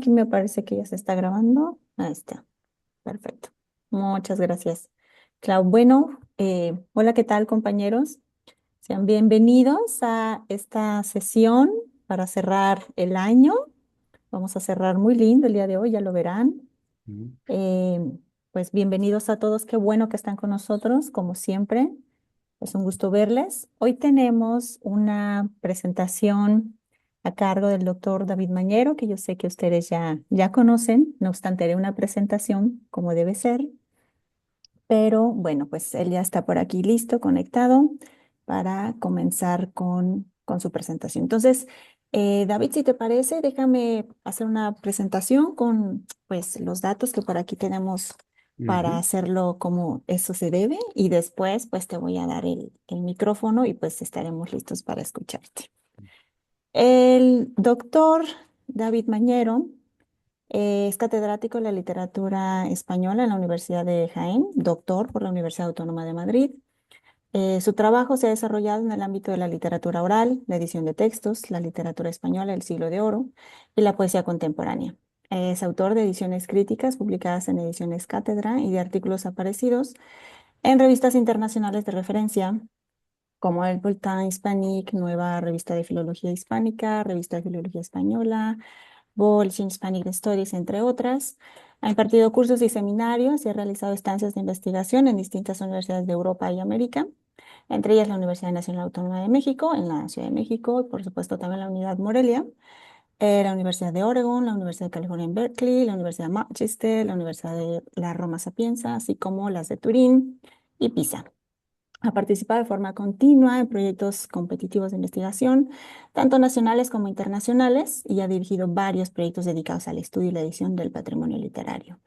Aquí me parece que ya se está grabando. Ahí está. Perfecto. Muchas gracias, Clau. Bueno, hola, ¿qué tal, compañeros? Sean bienvenidos a esta sesión para cerrar el año. Vamos a cerrar muy lindo el día de hoy, ya lo verán. Mm. Eh, pues bienvenidos a todos. Qué bueno que están con nosotros, como siempre. Es un gusto verles. Hoy tenemos una presentación a cargo del doctor David Mañero, que yo sé que ustedes ya conocen. No obstante, haré una presentación como debe ser. Pero bueno, pues él ya está por aquí listo, conectado, para comenzar con su presentación. Entonces, David, si te parece, déjame hacer una presentación con pues los datos que por aquí tenemos para Ujú. hacerlo como eso se debe y después pues te voy a dar el micrófono y pues estaremos listos para escucharte. El doctor David Mañero es catedrático de la literatura española en la Universidad de Jaén, doctor por la Universidad Autónoma de Madrid. Su trabajo se ha desarrollado en el ámbito de la literatura oral, la edición de textos, la literatura española del siglo de oro y la poesía contemporánea. Es autor de ediciones críticas publicadas en Ediciones Cátedra y de artículos aparecidos en revistas internacionales de referencia como el Bulletin Hispanic, Nueva Revista de Filología Hispánica, Revista de Filología Española, Bolshoi Hispanic Studies, entre otras. Ha impartido cursos y seminarios y ha realizado estancias de investigación en distintas universidades de Europa y América, entre ellas la Universidad Nacional Autónoma de México, en la Ciudad de México, y por supuesto también la Unidad Morelia, la Universidad de Oregon, la Universidad de California en Berkeley, la Universidad de Manchester, la Universidad de la Roma Sapienza, así como las de Turín y Pisa. Ha participado de forma continua en proyectos competitivos de investigación, tanto nacionales como internacionales, y ha dirigido varios proyectos dedicados al estudio y la edición del patrimonio literario.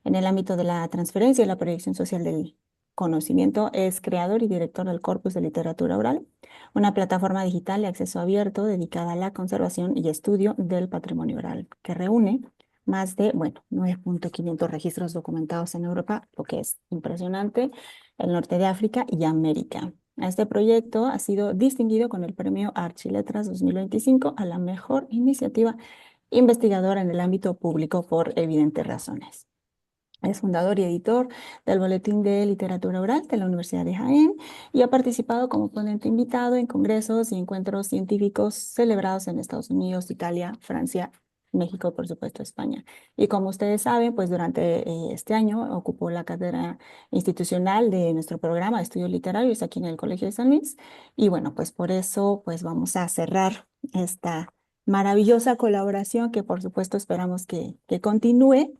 En el ámbito de la transferencia y la proyección social del conocimiento, es creador y director del Corpus de Literatura Oral, una plataforma digital de acceso abierto dedicada a la conservación y estudio del patrimonio oral, que reúne más de, bueno, 9.500 registros documentados en Europa, lo que es impresionante, el norte de África y América. Este proyecto ha sido distinguido con el premio Archiletras 2025 a la mejor iniciativa investigadora en el ámbito público por evidentes razones. Es fundador y editor del Boletín de Literatura Oral de la Universidad de Jaén y ha participado como ponente invitado en congresos y encuentros científicos celebrados en Estados Unidos, Italia, Francia, México y por supuesto España. Y como ustedes saben, pues durante este año ocupó la cátedra institucional de nuestro programa de estudios literarios aquí en el Colegio de San Luis. Y bueno, pues por eso pues vamos a cerrar esta maravillosa colaboración que por supuesto esperamos que continúe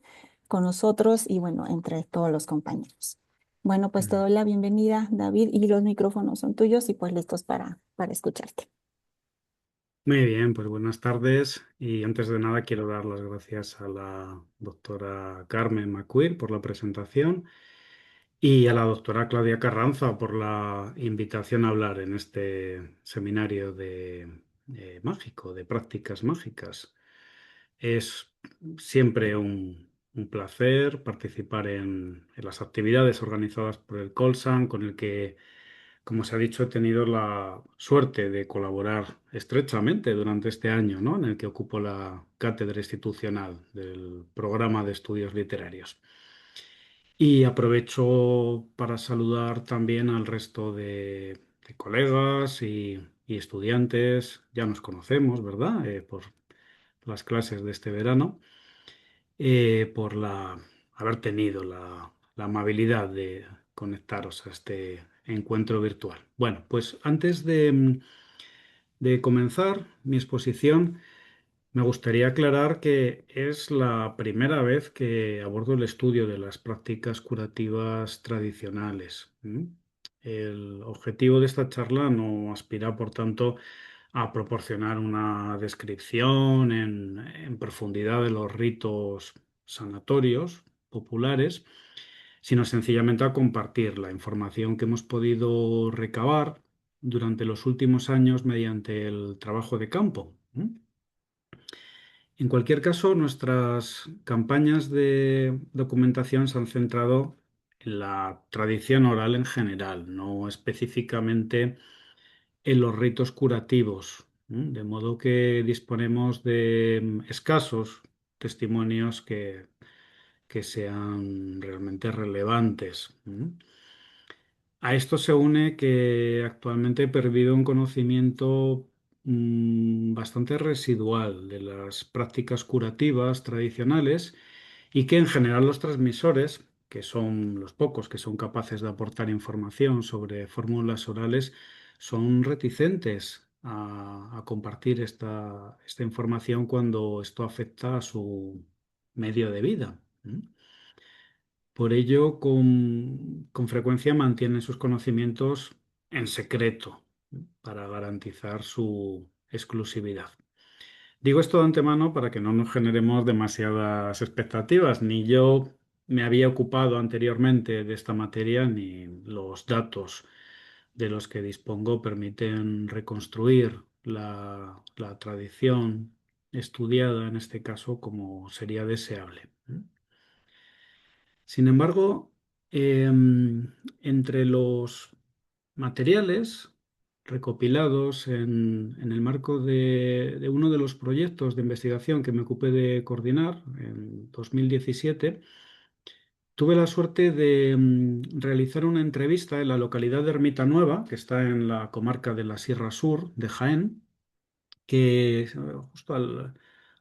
con nosotros y bueno, entre todos los compañeros. Bueno, pues te Mm. doy la bienvenida, David, y los micrófonos son tuyos y pues listos para escucharte. Muy bien, pues buenas tardes y antes de nada quiero dar las gracias a la doctora Carmen Macuir por la presentación y a la doctora Claudia Carranza por la invitación a hablar en este seminario de mágico, de prácticas mágicas. Es siempre un placer participar en las actividades organizadas por el Colsan, con el que, como se ha dicho, he tenido la suerte de colaborar estrechamente durante este año, ¿no? En el que ocupo la cátedra institucional del programa de estudios literarios. Y aprovecho para saludar también al resto de colegas y estudiantes. Ya nos conocemos, ¿verdad? Por las clases de este verano, por haber tenido la amabilidad de conectaros a este encuentro virtual. Bueno, pues antes de comenzar mi exposición, me gustaría aclarar que es la primera vez que abordo el estudio de las prácticas curativas tradicionales. ¿M? El objetivo de esta charla no aspira, por tanto, a proporcionar una descripción en profundidad de los ritos sanatorios populares, sino sencillamente a compartir la información que hemos podido recabar durante los últimos años mediante el trabajo de campo. En cualquier caso, nuestras campañas de documentación se han centrado en la tradición oral en general, no específicamente en los ritos curativos, ¿no? De modo que disponemos de escasos testimonios que sean realmente relevantes. A esto se une que actualmente he perdido un conocimiento bastante residual de las prácticas curativas tradicionales y que en general los transmisores, que son los pocos que son capaces de aportar información sobre fórmulas orales, son reticentes a compartir esta información cuando esto afecta a su medio de vida. Por ello, con frecuencia mantienen sus conocimientos en secreto para garantizar su exclusividad. Digo esto de antemano para que no nos generemos demasiadas expectativas. Ni yo me había ocupado anteriormente de esta materia, ni los datos de los que dispongo permiten reconstruir la tradición estudiada en este caso como sería deseable. Sin embargo, entre los materiales recopilados en el marco de uno de los proyectos de investigación que me ocupé de coordinar en 2017, tuve la suerte de realizar una entrevista en la localidad de Ermita Nueva, que está en la comarca de la Sierra Sur de Jaén, que es justo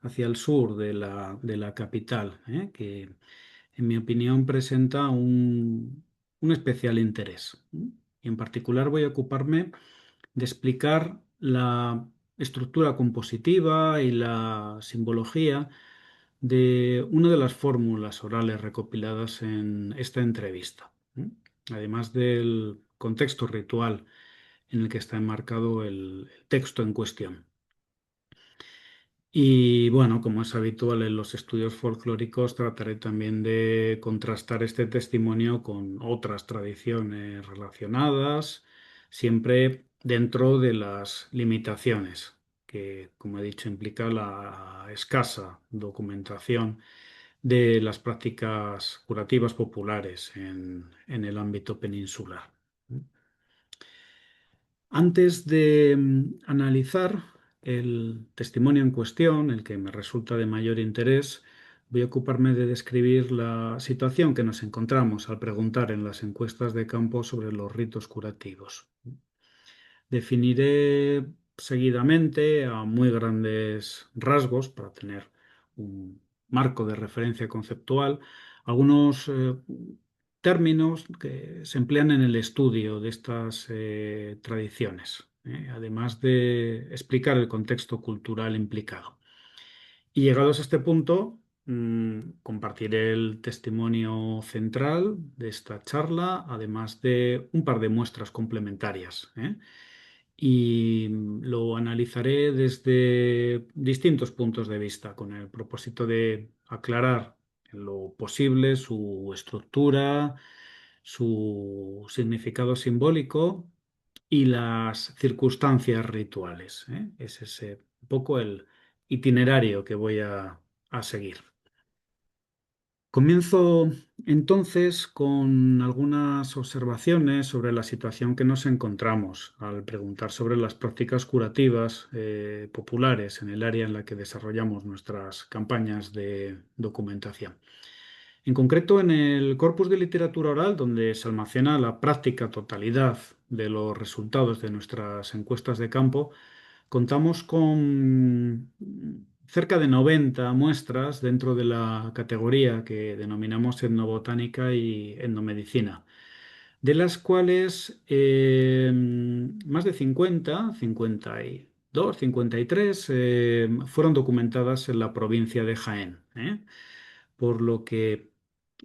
hacia el sur de la capital, que en mi opinión presenta un especial interés. Y en particular voy a ocuparme de explicar la estructura compositiva y la simbología de una de las fórmulas orales recopiladas en esta entrevista, además del contexto ritual en el que está enmarcado el texto en cuestión. Y bueno, como es habitual en los estudios folclóricos, trataré también de contrastar este testimonio con otras tradiciones relacionadas, siempre dentro de las limitaciones que, como he dicho, implica la escasa documentación de las prácticas curativas populares en el ámbito peninsular. Antes de analizar el testimonio en cuestión, el que me resulta de mayor interés, voy a ocuparme de describir la situación que nos encontramos al preguntar en las encuestas de campo sobre los ritos curativos. Definiré seguidamente a muy grandes rasgos para tener un marco de referencia conceptual algunos términos que se emplean en el estudio de estas tradiciones, además de explicar el contexto cultural implicado. Y llegados a este punto, compartiré el testimonio central de esta charla, además de un par de muestras complementarias, y lo analizaré desde distintos puntos de vista, con el propósito de aclarar en lo posible su estructura, su significado simbólico y las circunstancias rituales, ¿eh? Es ese un poco el itinerario que voy a seguir. Comienzo entonces con algunas observaciones sobre la situación que nos encontramos al preguntar sobre las prácticas curativas populares en el área en la que desarrollamos nuestras campañas de documentación. En concreto, en el corpus de literatura oral, donde se almacena la práctica totalidad de los resultados de nuestras encuestas de campo, contamos con cerca de 90 muestras dentro de la categoría que denominamos etnobotánica y etnomedicina, de las cuales más de 50, 52, 53 fueron documentadas en la provincia de Jaén, por lo que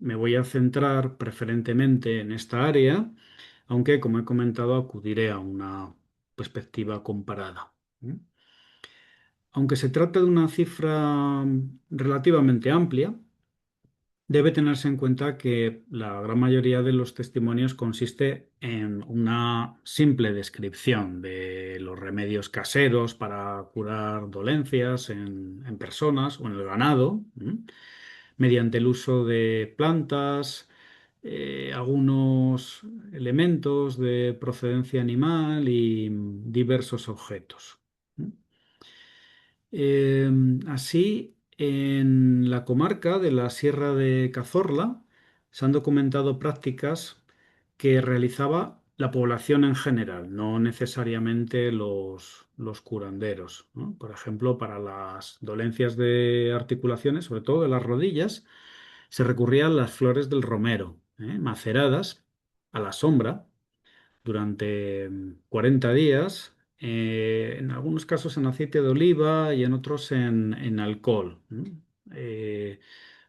me voy a centrar preferentemente en esta área, aunque, como he comentado, acudiré a una perspectiva comparada. Aunque se trata de una cifra relativamente amplia, debe tenerse en cuenta que la gran mayoría de los testimonios consiste en una simple descripción de los remedios caseros para curar dolencias en personas o en el ganado, mediante el uso de plantas, algunos elementos de procedencia animal y diversos objetos. Así, En la comarca de la Sierra de Cazorla se han documentado prácticas que realizaba la población en general, no necesariamente los curanderos, ¿no? Por ejemplo, para las dolencias de articulaciones, sobre todo de las rodillas, se recurría a las flores del romero, maceradas a la sombra durante 40 días, en algunos casos en aceite de oliva y en otros en alcohol. Eh,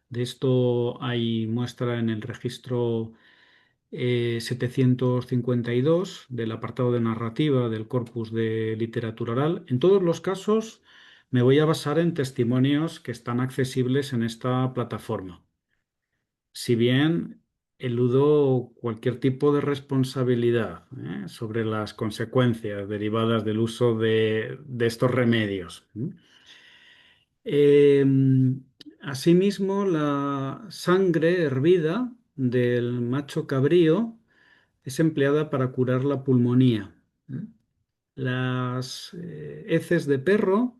de esto hay muestra en el registro 752 del apartado de narrativa del corpus de literatura oral. En todos los casos me voy a basar en testimonios que están accesibles en esta plataforma. Si bien eludo cualquier tipo de responsabilidad, sobre las consecuencias derivadas del uso de estos remedios. Asimismo, la sangre hervida del macho cabrío es empleada para curar la pulmonía. ¿eh? Las heces de perro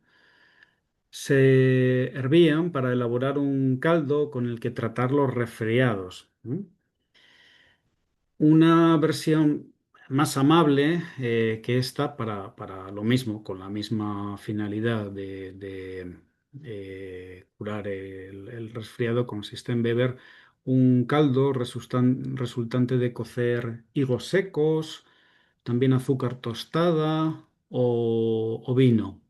se hervían para elaborar un caldo con el que tratar los resfriados. Una versión más amable que esta para lo mismo, con la misma finalidad de curar el resfriado, consiste en beber un caldo resultante de cocer higos secos, también azúcar tostada o vino.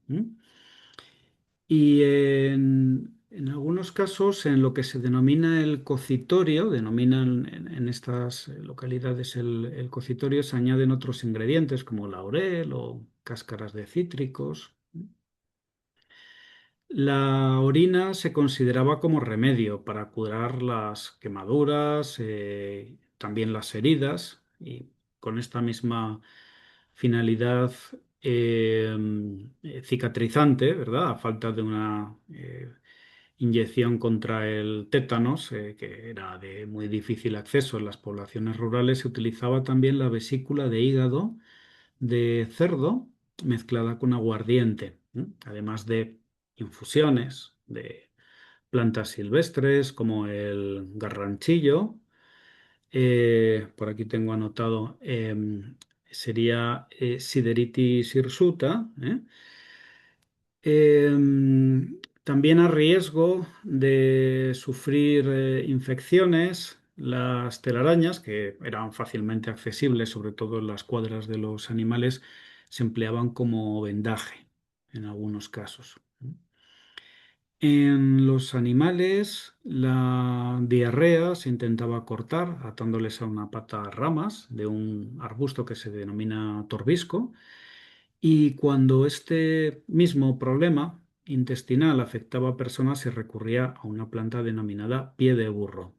Y en algunos casos, en lo que se denomina el cocitorio, denominan en estas localidades el cocitorio, se añaden otros ingredientes como laurel o cáscaras de cítricos. La orina se consideraba como remedio para curar las quemaduras, también las heridas, y con esta misma finalidad eh, cicatrizante, ¿verdad? A falta de una inyección contra el tétanos, que era de muy difícil acceso en las poblaciones rurales, se utilizaba también la vesícula de hígado de cerdo mezclada con aguardiente, además de infusiones de plantas silvestres como el garranchillo. Por aquí tengo anotado, sería Sideritis hirsuta. También a riesgo de sufrir infecciones, las telarañas, que eran fácilmente accesibles, sobre todo en las cuadras de los animales, se empleaban como vendaje en algunos casos. En los animales, la diarrea se intentaba cortar atándoles a una pata ramas de un arbusto que se denomina torbisco, y cuando este mismo problema intestinal afectaba a personas, se recurría a una planta denominada pie de burro.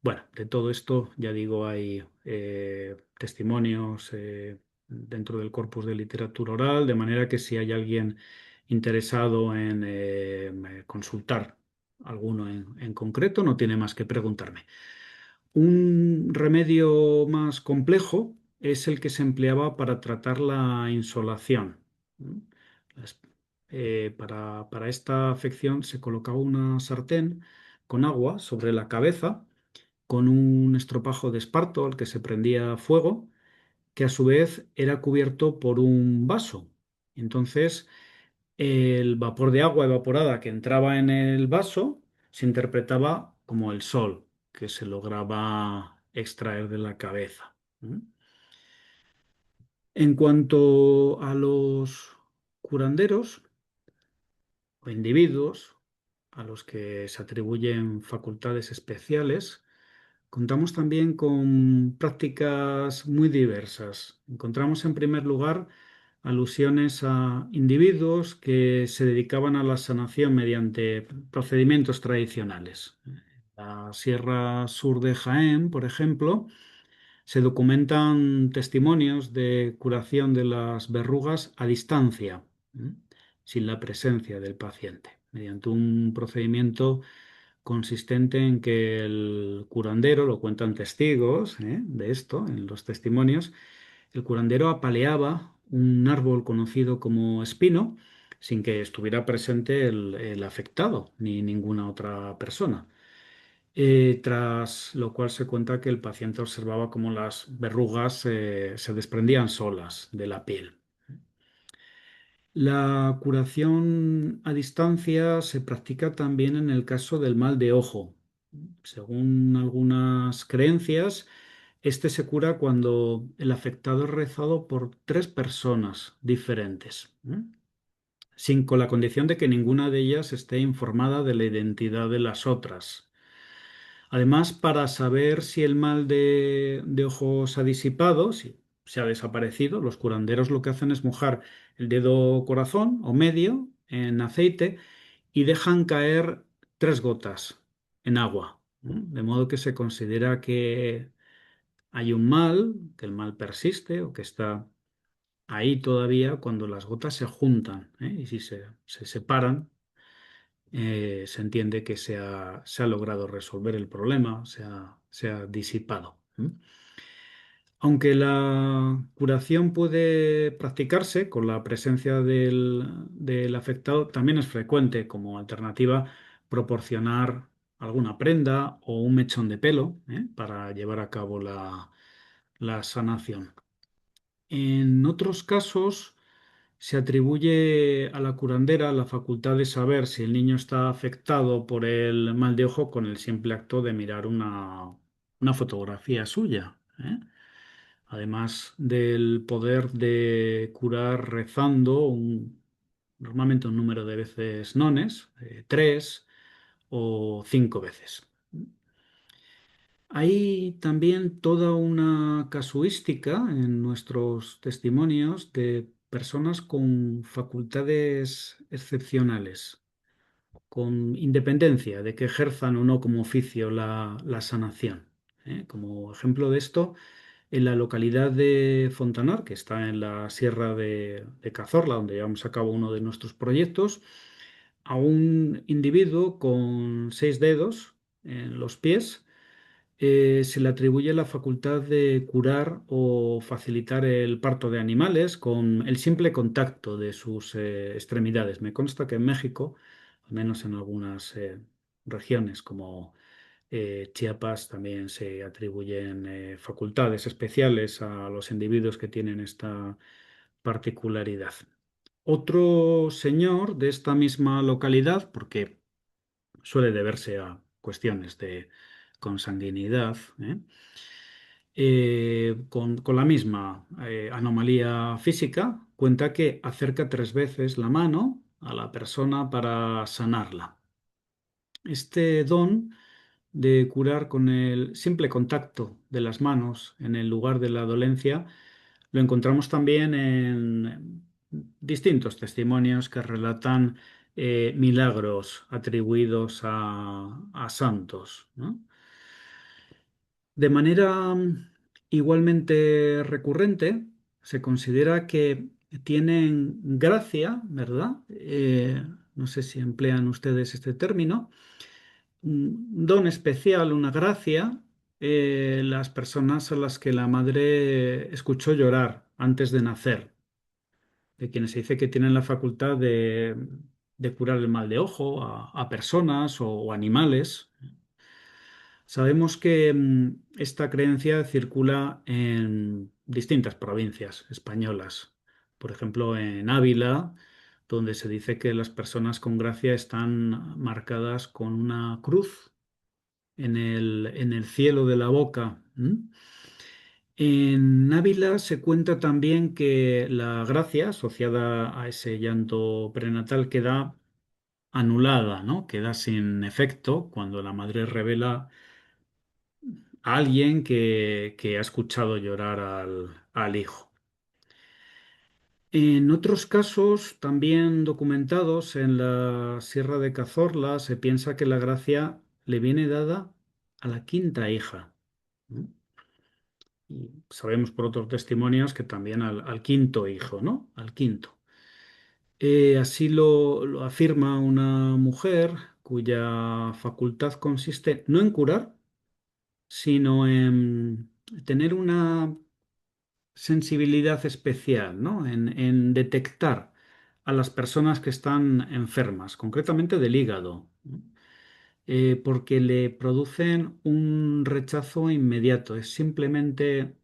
Bueno, de todo esto, ya digo, hay testimonios dentro del corpus de literatura oral, de manera que si hay alguien interesado en consultar alguno en concreto, no tiene más que preguntarme. Un remedio más complejo es el que se empleaba para tratar la insolación. ¿no? Las- para esta afección se colocaba una sartén con agua sobre la cabeza, con un estropajo de esparto al que se prendía fuego, que a su vez era cubierto por un vaso. Entonces, el vapor de agua evaporada que entraba en el vaso se interpretaba como el sol que se lograba extraer de la cabeza. ¿Mm? En cuanto a los curanderos o individuos a los que se atribuyen facultades especiales, contamos también con prácticas muy diversas. Encontramos en primer lugar alusiones a individuos que se dedicaban a la sanación mediante procedimientos tradicionales. En la Sierra Sur de Jaén, por ejemplo, se documentan testimonios de curación de las verrugas a distancia, ¿m? sin la presencia del paciente, mediante un procedimiento consistente en que el curandero, lo cuentan testigos, de esto en los testimonios, el curandero apaleaba un árbol conocido como espino sin que estuviera presente el afectado ni ninguna otra persona. Tras lo cual se cuenta que el paciente observaba cómo las verrugas se desprendían solas de la piel. La curación a distancia se practica también en el caso del mal de ojo. Según algunas creencias, este se cura cuando el afectado es rezado por tres personas diferentes, con la condición de que ninguna de ellas esté informada de la identidad de las otras. Además, para saber si el mal de ojo se ha disipado, si se ha desaparecido, los curanderos lo que hacen es mojar el dedo corazón o medio en aceite y dejan caer 3 gotas en agua, ¿no? De modo que se considera que hay un mal, que el mal persiste o que está ahí todavía cuando las gotas se juntan, ¿eh? Y si se separan, se entiende que se ha logrado resolver el problema, se ha disipado. Aunque la curación puede practicarse con la presencia del afectado, también es frecuente como alternativa proporcionar alguna prenda o un mechón de pelo, para llevar a cabo la sanación. En otros casos, se atribuye a la curandera la facultad de saber si el niño está afectado por el mal de ojo con el simple acto de mirar una fotografía suya, ¿eh? Además del poder de curar rezando normalmente un número de veces nones, 3 o 5 veces. Hay también toda una casuística en nuestros testimonios de personas con facultades excepcionales, con independencia de que ejerzan o no como oficio la sanación. Como ejemplo de esto, en la localidad de Fontanar, que está en la Sierra de Cazorla, donde llevamos a cabo uno de nuestros proyectos, a un individuo con 6 dedos en los pies se le atribuye la facultad de curar o facilitar el parto de animales con el simple contacto de sus extremidades. Me consta que en México, al menos en algunas regiones como Chiapas, también se atribuyen facultades especiales a los individuos que tienen esta particularidad. Otro señor de esta misma localidad, porque suele deberse a cuestiones de consanguinidad, con la misma anomalía física, cuenta que acerca 3 veces la mano a la persona para sanarla. Este don de curar con el simple contacto de las manos en el lugar de la dolencia lo encontramos también en distintos testimonios que relatan milagros atribuidos a santos, ¿no? De manera igualmente recurrente, se considera que tienen gracia, ¿verdad? No sé si emplean ustedes este término, un don especial, una gracia, las personas a las que la madre escuchó llorar antes de nacer, de quienes se dice que tienen la facultad de curar el mal de ojo a personas o animales. Sabemos que esta creencia circula en distintas provincias españolas, por ejemplo en Ávila, donde se dice que las personas con gracia están marcadas con una cruz en el cielo de la boca. En Ávila se cuenta también que la gracia asociada a ese llanto prenatal queda anulada, ¿no? Queda sin efecto cuando la madre revela a alguien que ha escuchado llorar al hijo. En otros casos, también documentados en la Sierra de Cazorla, se piensa que la gracia le viene dada a la quinta hija, ¿no? Y sabemos por otros testimonios que también al quinto hijo, ¿no? Al quinto. Así lo afirma una mujer cuya facultad consiste no en curar, sino en tener una sensibilidad especial, ¿no? En detectar a las personas que están enfermas, concretamente del hígado, ¿no? Porque le producen un rechazo inmediato. Es simplemente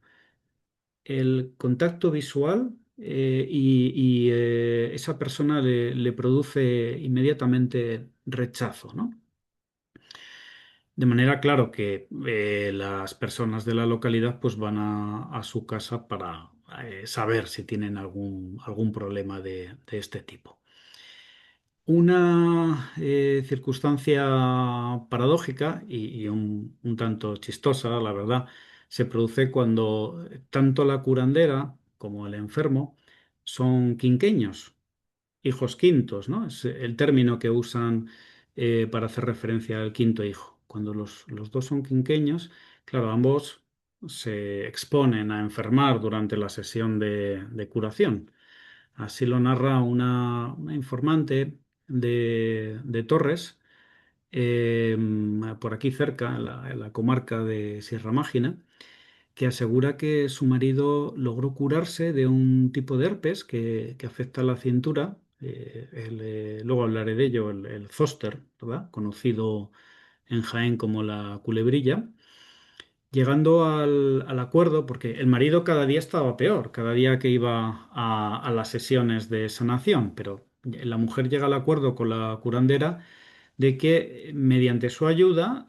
el contacto visual y esa persona le produce inmediatamente rechazo, ¿no? De manera, claro, que las personas de la localidad pues van a su casa para saber si tienen algún problema de este tipo. Una circunstancia paradójica y un tanto chistosa, la verdad, se produce cuando tanto la curandera como el enfermo son quinqueños, hijos quintos, ¿no? Es el término que usan para hacer referencia al quinto hijo. Cuando los dos son quinqueños, claro, ambos se exponen a enfermar durante la sesión de curación. Así lo narra una informante de Torres, eh, por aquí cerca, en la comarca de Sierra Mágina, que asegura que su marido logró curarse de un tipo de herpes que afecta a la cintura. Luego hablaré de ello, el zóster, ¿verdad? Conocido en Jaén como la culebrilla, llegando al acuerdo, porque el marido cada día estaba peor, cada día que iba a las sesiones de sanación, pero la mujer llega al acuerdo con la curandera de que mediante su ayuda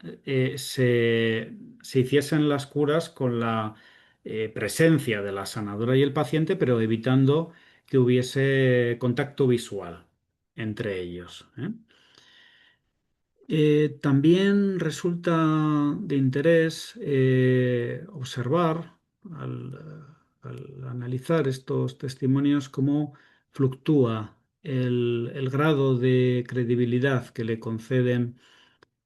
se hiciesen las curas con la presencia de la sanadora y el paciente, pero evitando que hubiese contacto visual entre ellos, ¿eh? También resulta de interés observar al analizar estos testimonios cómo fluctúa el grado de credibilidad que le conceden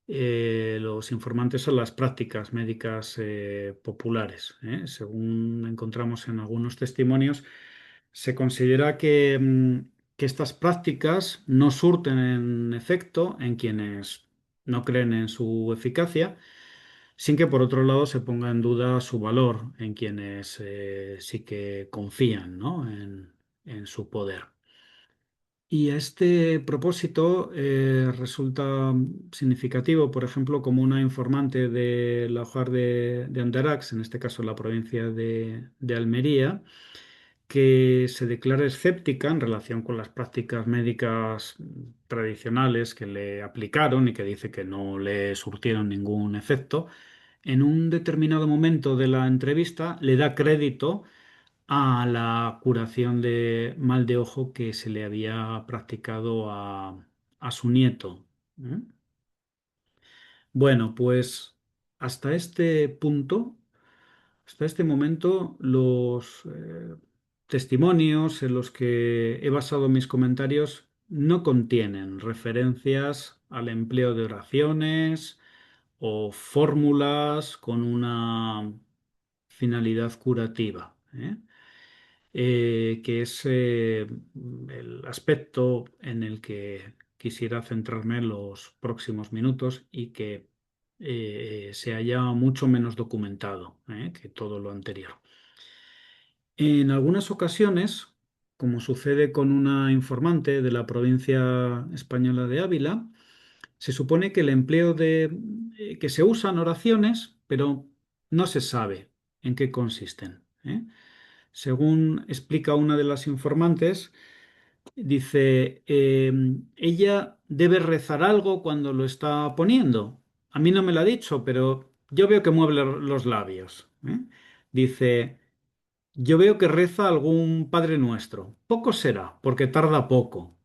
los informantes a las prácticas médicas populares, ¿eh? Según encontramos en algunos testimonios, se considera que estas prácticas no surten en efecto en quienes no creen en su eficacia, sin que por otro lado se ponga en duda su valor en quienes sí que confían, ¿no? en su poder. Y a este propósito resulta significativo, por ejemplo, como una informante de la Hojar de Andarax, en este caso la provincia de Almería, que se declara escéptica en relación con las prácticas médicas tradicionales que le aplicaron y que dice que no le surtieron ningún efecto. En un determinado momento de la entrevista le da crédito a la curación de mal de ojo que se le había practicado a su nieto. ¿Eh? Bueno, pues hasta este punto, hasta este momento, los testimonios en los que he basado mis comentarios no contienen referencias al empleo de oraciones o fórmulas con una finalidad curativa, ¿eh? Que es el aspecto en el que quisiera centrarme en los próximos minutos y que se haya mucho menos documentado, que todo lo anterior. En algunas ocasiones, como sucede con una informante de la provincia española de Ávila, se supone que el empleo que se usan oraciones, pero no se sabe en qué consisten, ¿eh? Según explica una de las informantes, dice, ella debe rezar algo cuando lo está poniendo. A mí no me lo ha dicho, pero yo veo que mueve los labios, ¿eh? Dice, yo veo que reza algún Padre Nuestro. Poco será, porque tarda poco.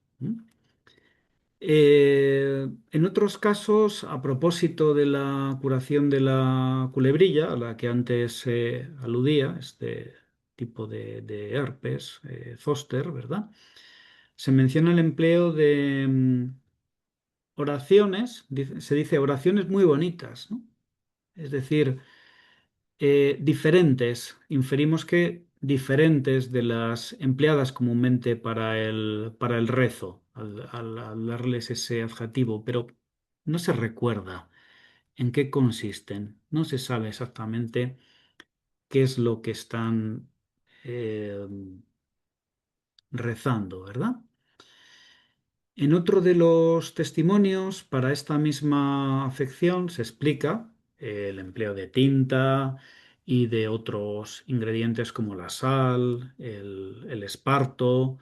¿Eh? En otros casos, a propósito de la curación de la culebrilla, a la que antes aludía, este tipo de herpes, zóster, ¿verdad? Se menciona el empleo de oraciones, se dice oraciones muy bonitas, ¿no? Es decir, diferentes, inferimos que diferentes de las empleadas comúnmente para el rezo, al darles ese adjetivo, pero no se recuerda en qué consisten, no se sabe exactamente qué es lo que están eh, rezando, ¿verdad? En otro de los testimonios, para esta misma afección, se explica el empleo de tinta y de otros ingredientes como la sal, el esparto,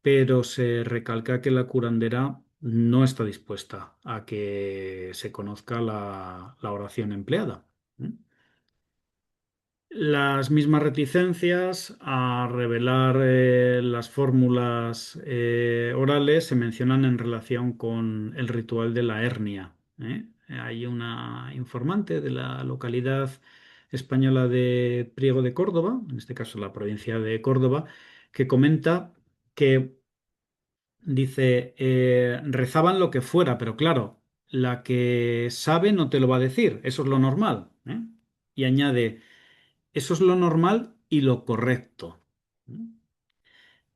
pero se recalca que la curandera no está dispuesta a que se conozca la oración empleada. ¿Mm? Las mismas reticencias a revelar las fórmulas orales se mencionan en relación con el ritual de la hernia. ¿Eh? Hay una informante de la localidad española de Priego de Córdoba, en este caso la provincia de Córdoba, que comenta que dice, rezaban lo que fuera, pero claro, la que sabe no te lo va a decir, eso es lo normal. ¿Eh? Y añade, eso es lo normal y lo correcto.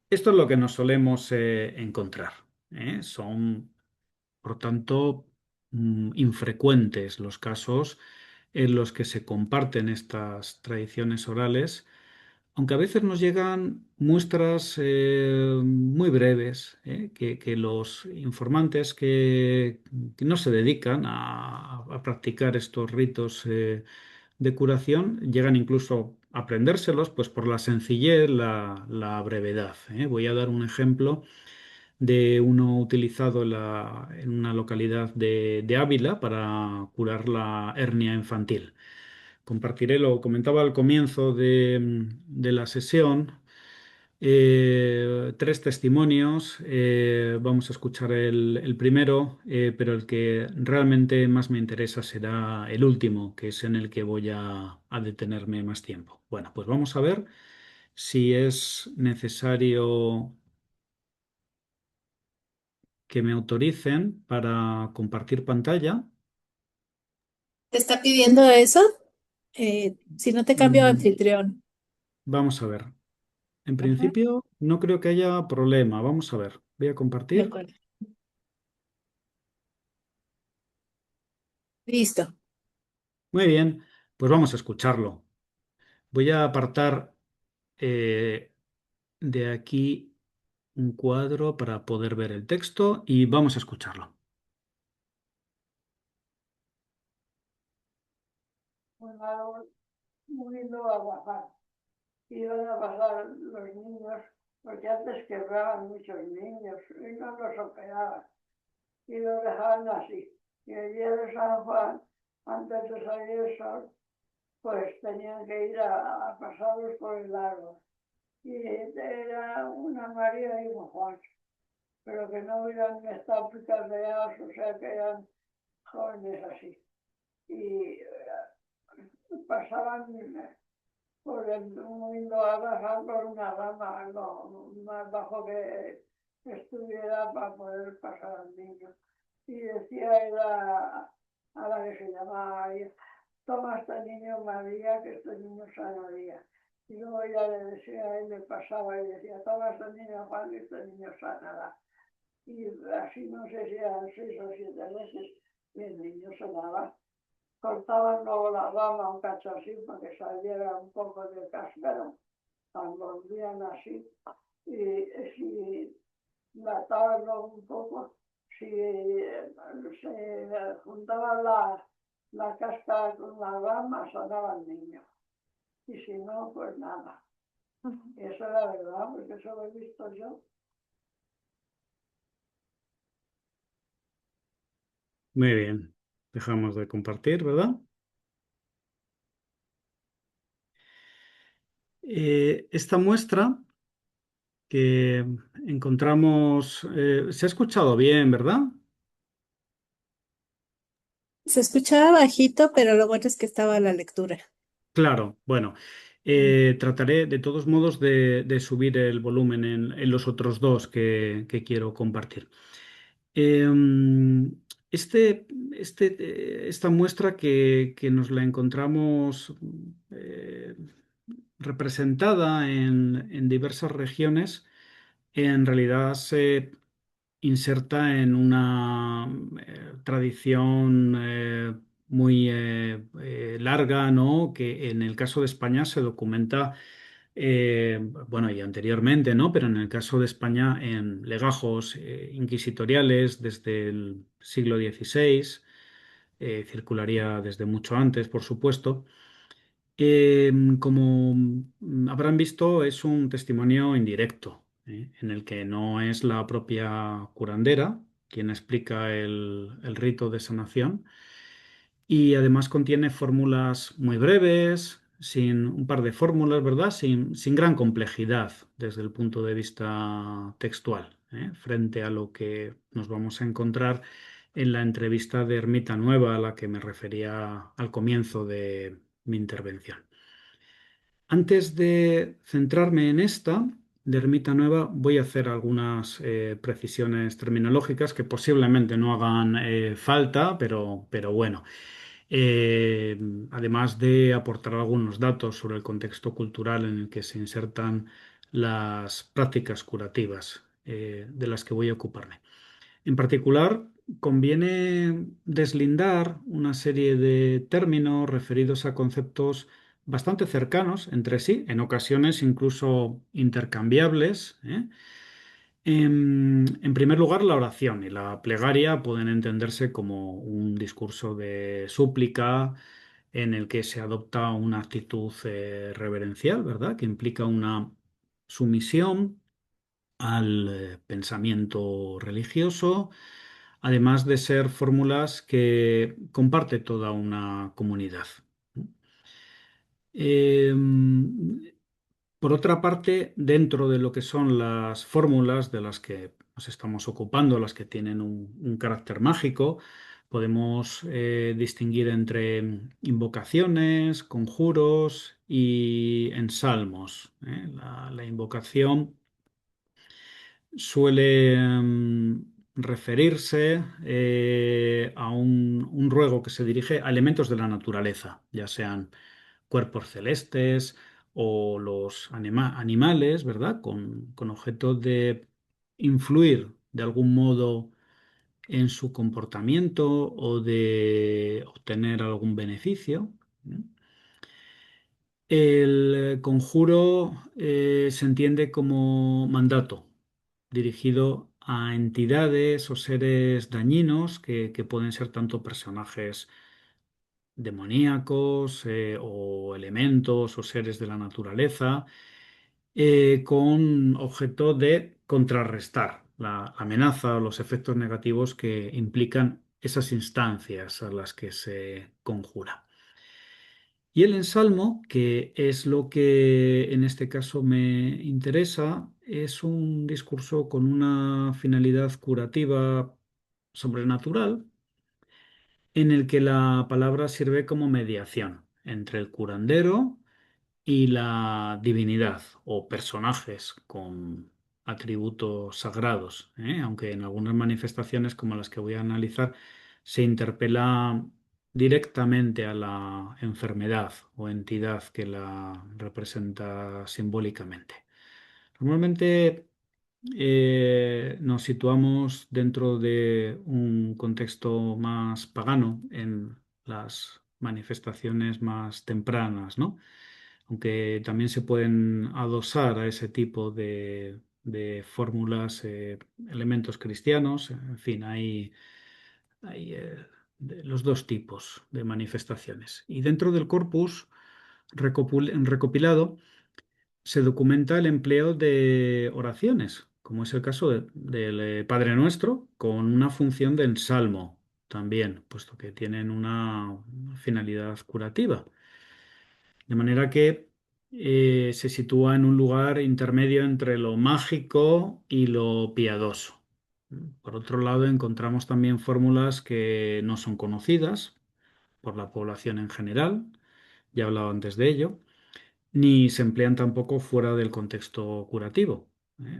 Esto es lo que nos solemos encontrar. Son, por tanto, infrecuentes los casos en los que se comparten estas tradiciones orales, aunque a veces nos llegan muestras muy breves, que los informantes que no se dedican a practicar estos ritos de curación llegan incluso a aprendérselos pues por la sencillez, la brevedad. Voy a dar un ejemplo de uno utilizado en una localidad de Ávila para curar la hernia infantil. Compartiré, lo comentaba al comienzo de la sesión, tres testimonios. Vamos a escuchar el primero, pero el que realmente más me interesa será el último, que es en el que voy a detenerme más tiempo. Bueno, pues vamos a ver si es necesario que me autoricen para compartir pantalla. ¿Te está pidiendo eso? Si no te cambio a Mm, anfitrión. Vamos a ver. En Ajá, principio, no creo que haya problema. Vamos a ver. Voy a de compartir. acuerdo. Listo. Muy bien, pues vamos a escucharlo. Voy a apartar eh, de aquí un cuadro para poder ver el texto y vamos a escucharlo. Un árbol muy lindo a bajar. Iban a bajar los niños, porque antes quebraban muchos niños y no los operaban. Y los dejaban así. Y el día de San Juan, antes de salir el sol, pues tenían que ir a pasarlos por el árbol. Y era una María y un Juan, pero que no hubieran estado picardeados, o sea que eran jóvenes así. Y pasaban por el mundo a bajar por una rama, algo más bajo que estuviera para poder pasar al niño. Y decía era a la que se llamaba María, toma este niño María, que este niño sanaría. Y luego ella le decía a él, le pasaba y decía, toma este niño Juan, que este niño sanará. Y así no sé si eran 6 o 7 veces, y el niño sanaba. Cortaban luego la rama un cacho así para que saliera un poco de cáscara, la envolvían así y si la ataban luego un poco, si se juntaba la cáscara con la rama, sonaba el niño. Y si no, pues nada. Eso era verdad, porque eso lo he visto yo. Muy bien, dejamos de compartir, ¿verdad? Esta muestra que encontramos, se ha escuchado bien, ¿verdad? Se escuchaba bajito, pero lo bueno es que estaba la lectura. Claro, bueno, trataré de todos modos de subir el volumen en los otros dos que quiero compartir. Em, esta muestra que nos la encontramos eh, representada en diversas regiones, en realidad se inserta en una tradición muy larga, ¿no? Que en el caso de España se documenta bueno, y anteriormente, ¿no? Pero en el caso de España, en legajos inquisitoriales desde el siglo XVI, circularía desde mucho antes, por supuesto. Como habrán visto, es un testimonio indirecto, en el que no es la propia curandera quien explica el rito de sanación, y además contiene fórmulas muy breves, sin un par de fórmulas, ¿verdad? Sin gran complejidad desde el punto de vista textual, frente a lo que nos vamos a encontrar en la entrevista de Ermita Nueva a la que me refería al comienzo de mi intervención. Antes de centrarme en esta de Ermita Nueva, voy a hacer algunas precisiones terminológicas que posiblemente no hagan falta, pero bueno. Eh, Además de aportar algunos datos sobre el contexto cultural en el que se insertan las prácticas curativas de las que voy a ocuparme. En particular, conviene deslindar una serie de términos referidos a conceptos bastante cercanos entre sí, en ocasiones incluso intercambiables, ¿eh? En primer lugar, la oración y la plegaria pueden entenderse como un discurso de súplica en el que se adopta una actitud reverencial, ¿verdad? Que implica una sumisión al pensamiento religioso, además de ser fórmulas que comparte toda una comunidad. Por otra parte, dentro de lo que son las fórmulas de las que nos estamos ocupando, las que tienen un carácter mágico, podemos distinguir entre invocaciones, conjuros y ensalmos. La invocación suele referirse a un ruego que se dirige a elementos de la naturaleza, ya sean cuerpos celestes o los animales, ¿verdad? Con objeto de influir de algún modo en su comportamiento o de obtener algún beneficio. ¿No? El conjuro se entiende como mandato dirigido a entidades o seres dañinos que pueden ser tanto personajes demoníacos o elementos o seres de la naturaleza, con objeto de contrarrestar la amenaza o los efectos negativos que implican esas instancias a las que se conjura. Y el ensalmo, que es lo que en este caso me interesa, es un discurso con una finalidad curativa sobrenatural, en el que la palabra sirve como mediación entre el curandero y la divinidad o personajes con atributos sagrados, aunque en algunas manifestaciones como las que voy a analizar se interpela directamente a la enfermedad o entidad que la representa simbólicamente. Normalmente nos situamos dentro de un contexto más pagano en las manifestaciones más tempranas, ¿no? Aunque también se pueden adosar a ese tipo de fórmulas, elementos cristianos, en fin, hay los dos tipos de manifestaciones. Y dentro del corpus recopilado se documenta el empleo de oraciones, como es el caso del Padre Nuestro, con una función de ensalmo también, puesto que tienen una finalidad curativa. De manera que se sitúa en un lugar intermedio entre lo mágico y lo piadoso. Por otro lado, encontramos también fórmulas que no son conocidas por la población en general, ya he hablado antes de ello, ni se emplean tampoco fuera del contexto curativo,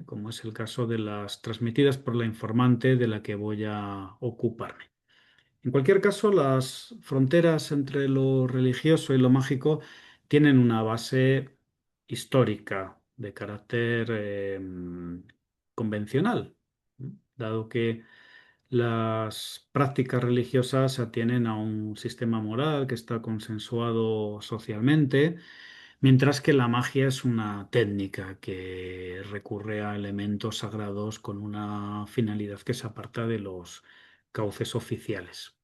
como es el caso de las transmitidas por la informante de la que voy a ocuparme. En cualquier caso, las fronteras entre lo religioso y lo mágico tienen una base histórica de carácter convencional, dado que las prácticas religiosas atienen a un sistema moral que está consensuado socialmente, Mientras que la magia es una técnica que recurre a elementos sagrados con una finalidad que se aparta de los cauces oficiales.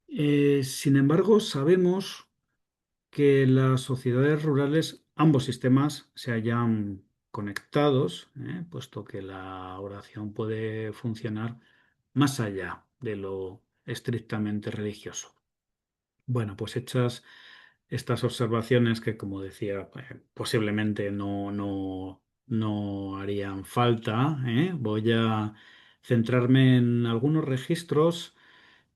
Sin embargo, sabemos que en las sociedades rurales ambos sistemas se hallan conectados, puesto que la oración puede funcionar más allá de lo estrictamente religioso. Bueno, pues hechas estas observaciones que, como decía, posiblemente no harían falta, voy a centrarme en algunos registros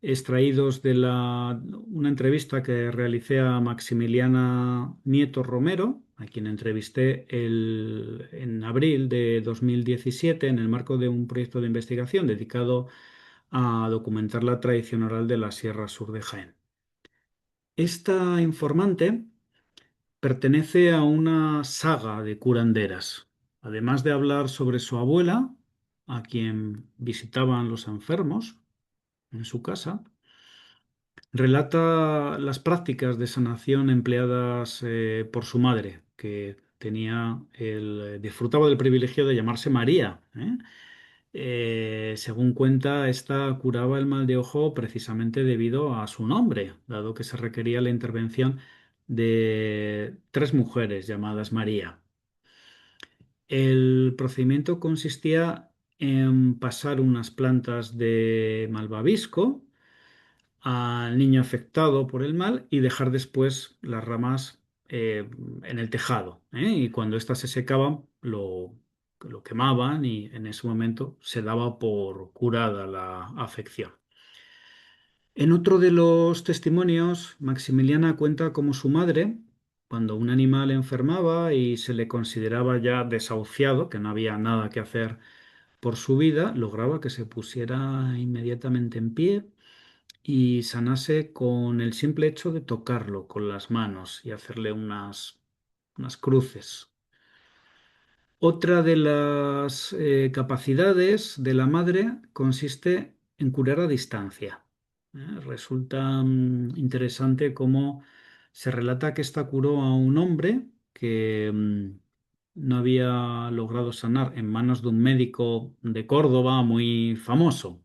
extraídos de una entrevista que realicé a Maximiliana Nieto Romero, a quien entrevisté en abril de 2017 en el marco de un proyecto de investigación dedicado a documentar la tradición oral de la Sierra Sur de Jaén. Esta informante pertenece a una saga de curanderas. Además de hablar sobre su abuela, a quien visitaban los enfermos en su casa, relata las prácticas de sanación empleadas por su madre, que disfrutaba del privilegio de llamarse María. Según cuenta, esta curaba el mal de ojo precisamente debido a su nombre, dado que se requería la intervención de 3 mujeres llamadas María. El procedimiento consistía en pasar unas plantas de malvavisco al niño afectado por el mal y dejar después las ramas en el tejado, Y cuando éstas se secaban, lo quemaban y en ese momento se daba por curada la afección. En otro de los testimonios, Maximiliana cuenta cómo su madre, cuando un animal enfermaba y se le consideraba ya desahuciado, que no había nada que hacer por su vida, lograba que se pusiera inmediatamente en pie y sanase con el simple hecho de tocarlo con las manos y hacerle unas cruces. Otra de las capacidades de la madre consiste en curar a distancia. Resulta interesante cómo se relata que esta curó a un hombre que no había logrado sanar en manos de un médico de Córdoba muy famoso.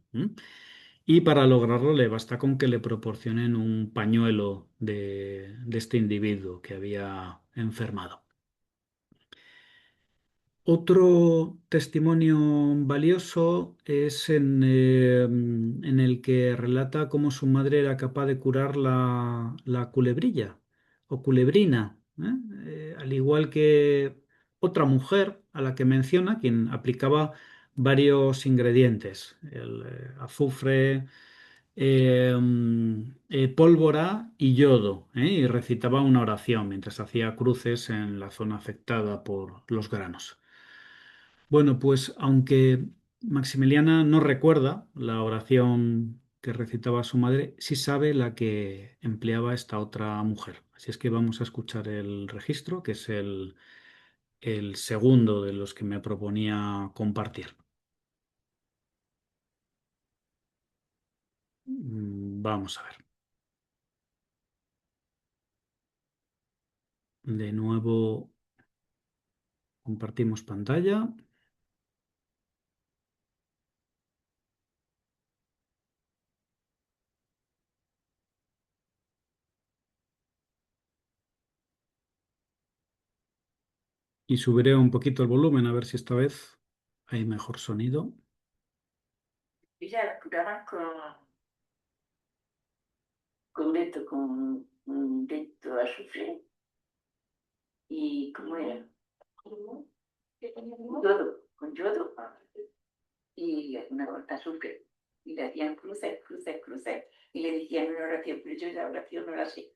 Y para lograrlo le basta con que le proporcionen un pañuelo de este individuo que había enfermado. Otro testimonio valioso es en el que relata cómo su madre era capaz de curar la culebrilla o culebrina, al igual que otra mujer a la que menciona, quien aplicaba varios ingredientes, el azufre, pólvora y yodo, y recitaba una oración mientras hacía cruces en la zona afectada por los granos. Bueno, pues aunque Maximiliana no recuerda la oración que recitaba su madre, sí sabe la que empleaba esta otra mujer. Así es que vamos a escuchar el registro, que es el segundo de los que me proponía compartir. Vamos a ver. De nuevo compartimos pantalla. Y subiré un poquito el volumen a ver si esta vez hay mejor sonido. Ella la curaba con un detto azufre y ¿cómo era? Yodo, con yodo y una gota de azúcar. Y le hacían cruces, cruces, cruces y le decían una oración, pero yo la oración no la sé.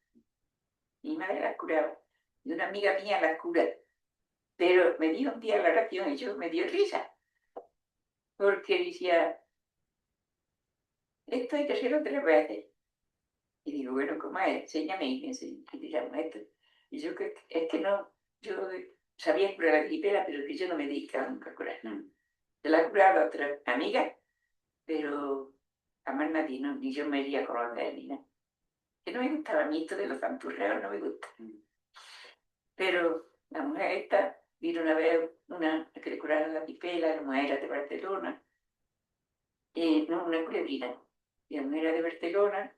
Mi madre la curaba y una amiga mía la cura, pero me dijo un día la oración y yo me dio risa, porque decía, esto hay que hacerlo 3 veces. Y digo, bueno, ¿cómo es? Enséñame y me enseñó que te llamo esto. Y yo es que no, yo sabía curar la gripera, pero que yo no me dedicaba nunca a curar, no. Se la curaba a otra amiga, pero a más nadie, no, ni yo me iría a conocer ni nada. que no me gustaba a mí esto de los santurreos, no me gusta. Pero la mujer esta vino una vez que le curaron la pipela, la mujer era de Barcelona, no, una culebrina, y la mujer era de Barcelona,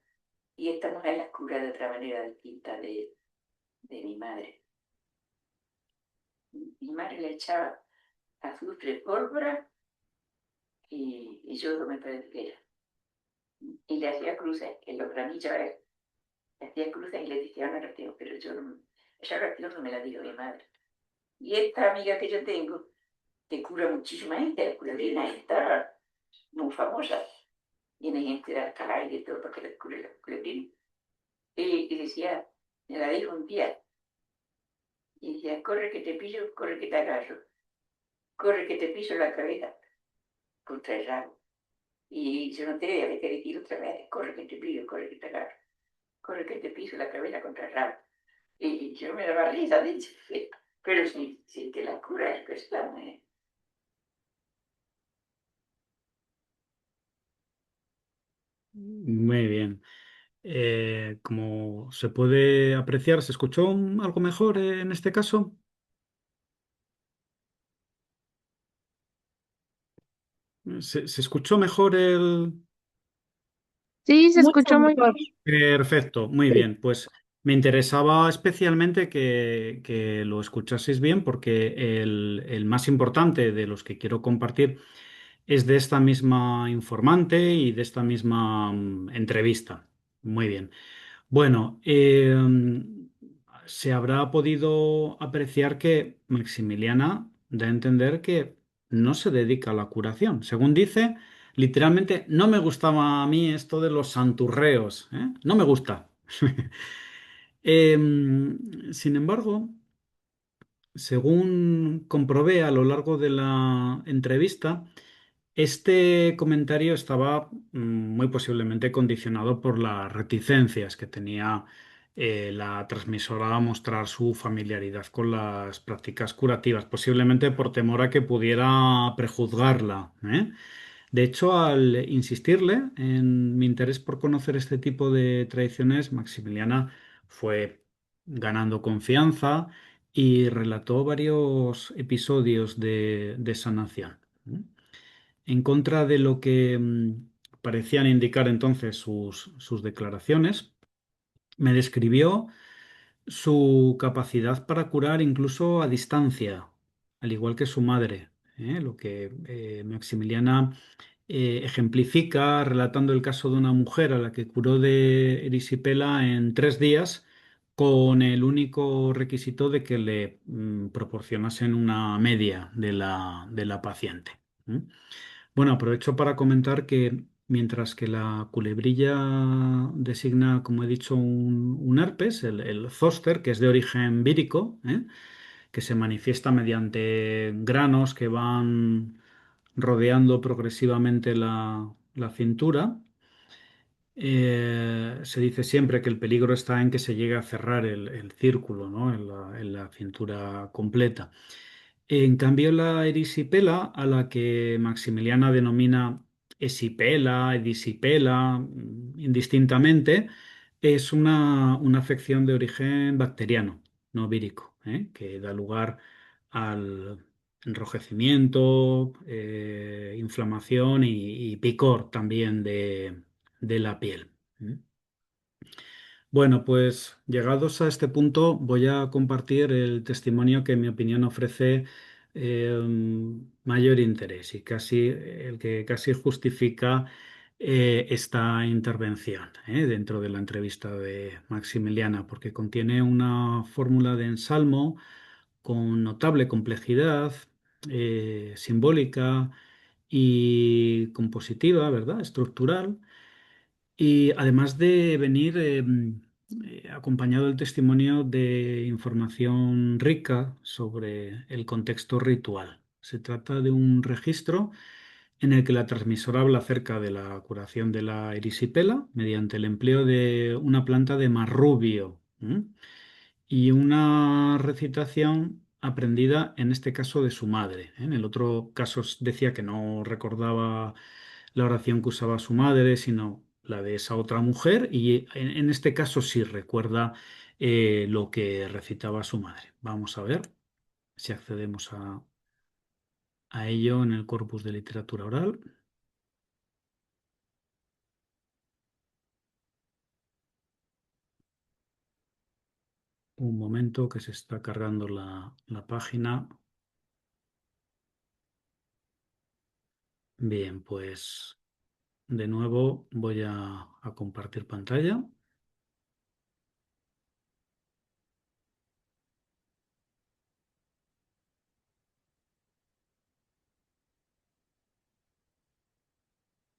y esta mujer las cura de otra manera distinta de mi madre. Mi madre le echaba azufre, pólvora y yodo, me parece que era. Y le hacía cruces en los granillos, le hacía cruces y le decía una oración, pero yo no, esa oración no me la dijo mi madre. Y esta amiga que yo tengo, que cura muchísima gente, la culebrina está muy famosa. Viene gente de Alcalá y de todo para que les cure la culebrina. Y decía, me la dijo un día, y decía, corre que te pillo, corre que te agarro, corre que te piso la cabeza contra el rabo. Y yo no te voy a que decir otra vez, corre que te pillo, corre que te agarro, corre que te piso la cabeza contra el rabo. Y yo me daba risa, dicho, pero si te la cura es que está Muy bien. Como se puede apreciar, ¿se escuchó algo mejor en este caso? ¿Se escuchó mejor el...? Sí, se Mucho escuchó muy mejor. bien. Perfecto, muy Sí. bien. Pues me interesaba especialmente que lo escuchaseis bien porque el más importante de los que quiero compartir es de esta misma informante y de esta misma entrevista. Muy bien. Bueno, se habrá podido apreciar que Maximiliana da a entender que no se dedica a la curación. Según dice, literalmente, no me gustaba a mí esto de los santurreos, ¿eh? No me gusta. Sin embargo, según comprobé a lo largo de la entrevista, este comentario estaba muy posiblemente condicionado por las reticencias que tenía la transmisora a mostrar su familiaridad con las prácticas curativas, posiblemente por temor a que pudiera prejuzgarla, ¿eh? De hecho, al insistirle en mi interés por conocer este tipo de tradiciones, Maximiliana fue ganando confianza y relató varios episodios de sanación. ¿Eh? En contra de lo que parecían indicar entonces sus declaraciones, me describió su capacidad para curar incluso a distancia, al igual que su madre, ¿eh? Lo que Maximiliana ejemplifica relatando el caso de una mujer a la que curó de erisipela en 3 días con el único requisito de que le proporcionasen una media de la paciente. ¿Mm? Bueno, aprovecho para comentar que mientras que la culebrilla designa, como he dicho, un herpes, el zóster, que es de origen vírico, que se manifiesta mediante granos que van rodeando progresivamente la cintura, se dice siempre que el peligro está en que se llegue a cerrar el círculo, ¿no? En la cintura completa. En cambio, la erisipela, a la que Maximiliana denomina esipela, edisipela, indistintamente, es una afección de origen bacteriano, no vírico, que da lugar al enrojecimiento, inflamación y picor también de la piel. ¿Mm? Bueno, pues llegados a este punto voy a compartir el testimonio que en mi opinión ofrece mayor interés y casi el que casi justifica esta intervención dentro de la entrevista de Maximiliana, porque contiene una fórmula de ensalmo con notable complejidad simbólica y compositiva, ¿verdad? Estructural y además de venir acompañado del testimonio de información rica sobre el contexto ritual. Se trata de un registro en el que la transmisora habla acerca de la curación de la erisipela mediante el empleo de una planta de marrubio, y una recitación aprendida en este caso de su madre. En el otro caso decía que no recordaba la oración que usaba su madre, sino la de esa otra mujer y en este caso sí recuerda lo que recitaba su madre. Vamos a ver si accedemos a ello en el corpus de literatura oral. Un momento que se está cargando la página. Bien, pues de nuevo voy a compartir pantalla.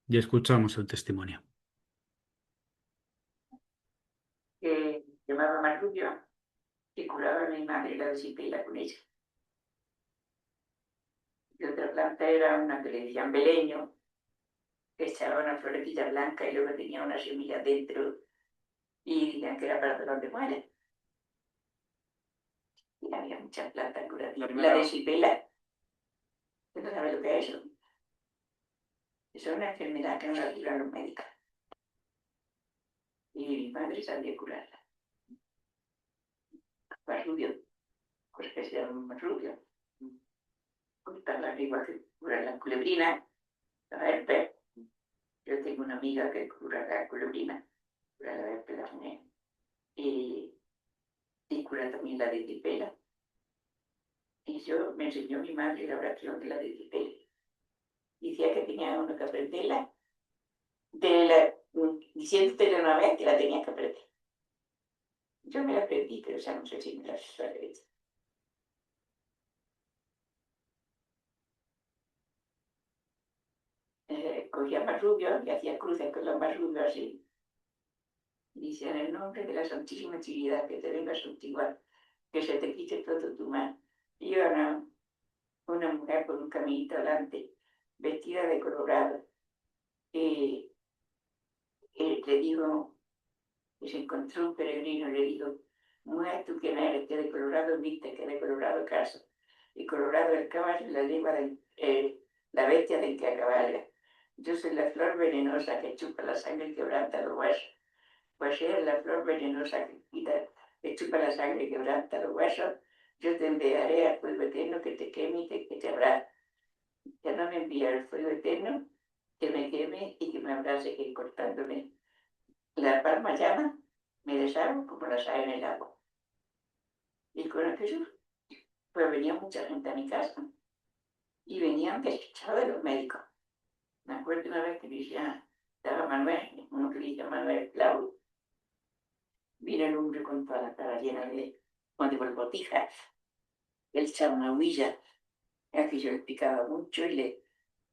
Y escuchamos el testimonio. Que llamaba Marrubio, que curaba a mi madre la vesícula con ella. Y otra planta era una que le decían beleño, que echaba una florecilla blanca y luego tenía una semilla dentro y decían que era para dolor de muelas. Y había muchas plantas curativas. La de sipela, ¿usted no sabe lo que es eso? Eso es una enfermedad que no la curan los médicos. Y mi madre sabía curarla. Marrubio, pues que se llama Marrubio. Cortarla igual que curar la culebrina, la herpes. Yo tengo una amiga que cura la culebrina, cura la herpes, la acné, y cura también la dentipela. Y yo me enseñó mi madre la oración de la dentipela. Decía que tenía uno que aprenderla, diciéndote una vez que la tenía que aprender. Yo me la aprendí, pero ya no sé si me la derecha. Cogía más rubio y hacía cruces con los más rubios así. Y decía, en el nombre de la Santísima Trinidad, que te venga santiguar, que se te quite todo tu mal. Y yo no, una mujer con un caminito delante, vestida de colorado, eh, le digo, que se encontró un peregrino y le digo, mujer, ¿tú quién eres? Que de colorado viste, que de colorado caso. Y colorado el caballo, la lengua la bestia del que cabalga. Yo soy la flor venenosa que chupa la sangre y quebranta los huesos. Pues si eres la flor venenosa que chupa la sangre y quebranta los huesos, yo te enviaré al fuego eterno que te queme y que te abrace. Ya no me envía el fuego eterno que me queme y que me abrace, que cortándome la palma llama, me deshago como la sal en el agua. Y con aquello, pues venía mucha gente a mi casa y venían despechados de los médicos. Me acuerdo una vez que me decía, estaba Manuel, uno que le dice Manuel Clau, vino el hombre con toda la cara llena de borbotijas, él echaba una huilla, que yo le picaba mucho y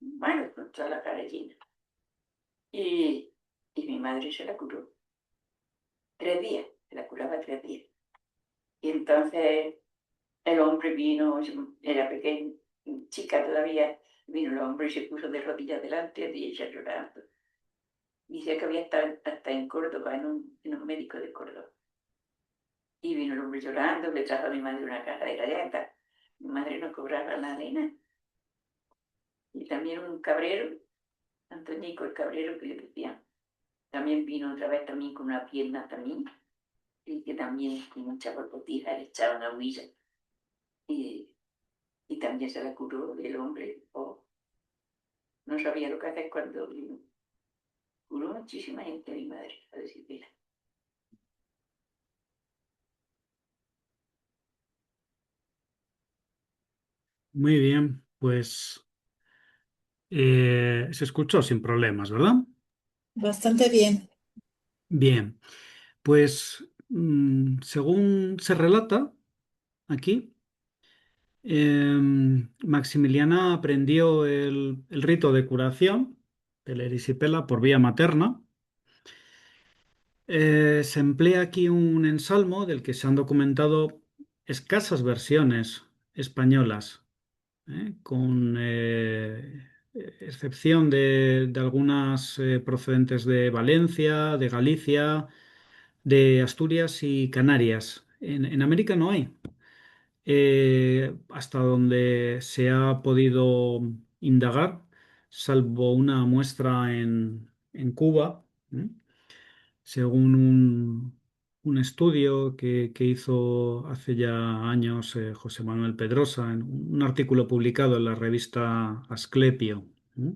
bueno, con toda la cara llena. Y mi madre se la curó. 3 días, se la curaba 3 días. Y entonces el hombre vino, era pequeño, chica todavía, vino el hombre y se puso de rodillas delante de ella llorando. Dice que había estado hasta en Córdoba, en un médico de Córdoba. Y vino el hombre llorando, le trajo a mi madre una caja de galletas. Mi madre no cobraba nada de nada. Y también un cabrero, Antonico el cabrero que le decían, también vino otra vez también con una pierna también, y que también con mucha borbotija le echaba una huilla. Y, y también se la curó el hombre. Oh, no sabía lo que hacer cuando vino. Curó muchísima gente mi madre, a decir verdad. Muy bien, pues se escuchó sin problemas, ¿verdad? Bastante bien. Bien, pues según se relata aquí, Maximiliana aprendió el rito de curación de la erisipela por vía materna. Se emplea aquí un ensalmo del que se han documentado escasas versiones españolas, con excepción de algunas procedentes de Valencia, de Galicia, de Asturias y Canarias. En América no hay. Hasta donde se ha podido indagar, salvo una muestra en Cuba, ¿m? Según un estudio que hizo hace ya años José Manuel Pedrosa, en un artículo publicado en la revista Asclepio. ¿M?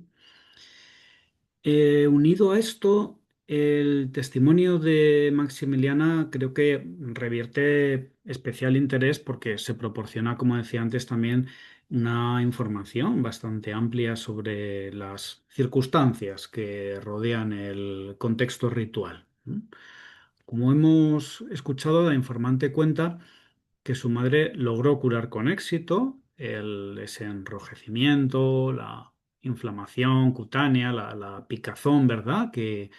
Unido a esto, el testimonio de Maximiliana creo que revierte especial interés porque se proporciona, como decía antes, también una información bastante amplia sobre las circunstancias que rodean el contexto ritual. ¿M? Como hemos escuchado, la informante cuenta que su madre logró curar con éxito ese enrojecimiento, la inflamación cutánea, la picazón, ¿verdad? Que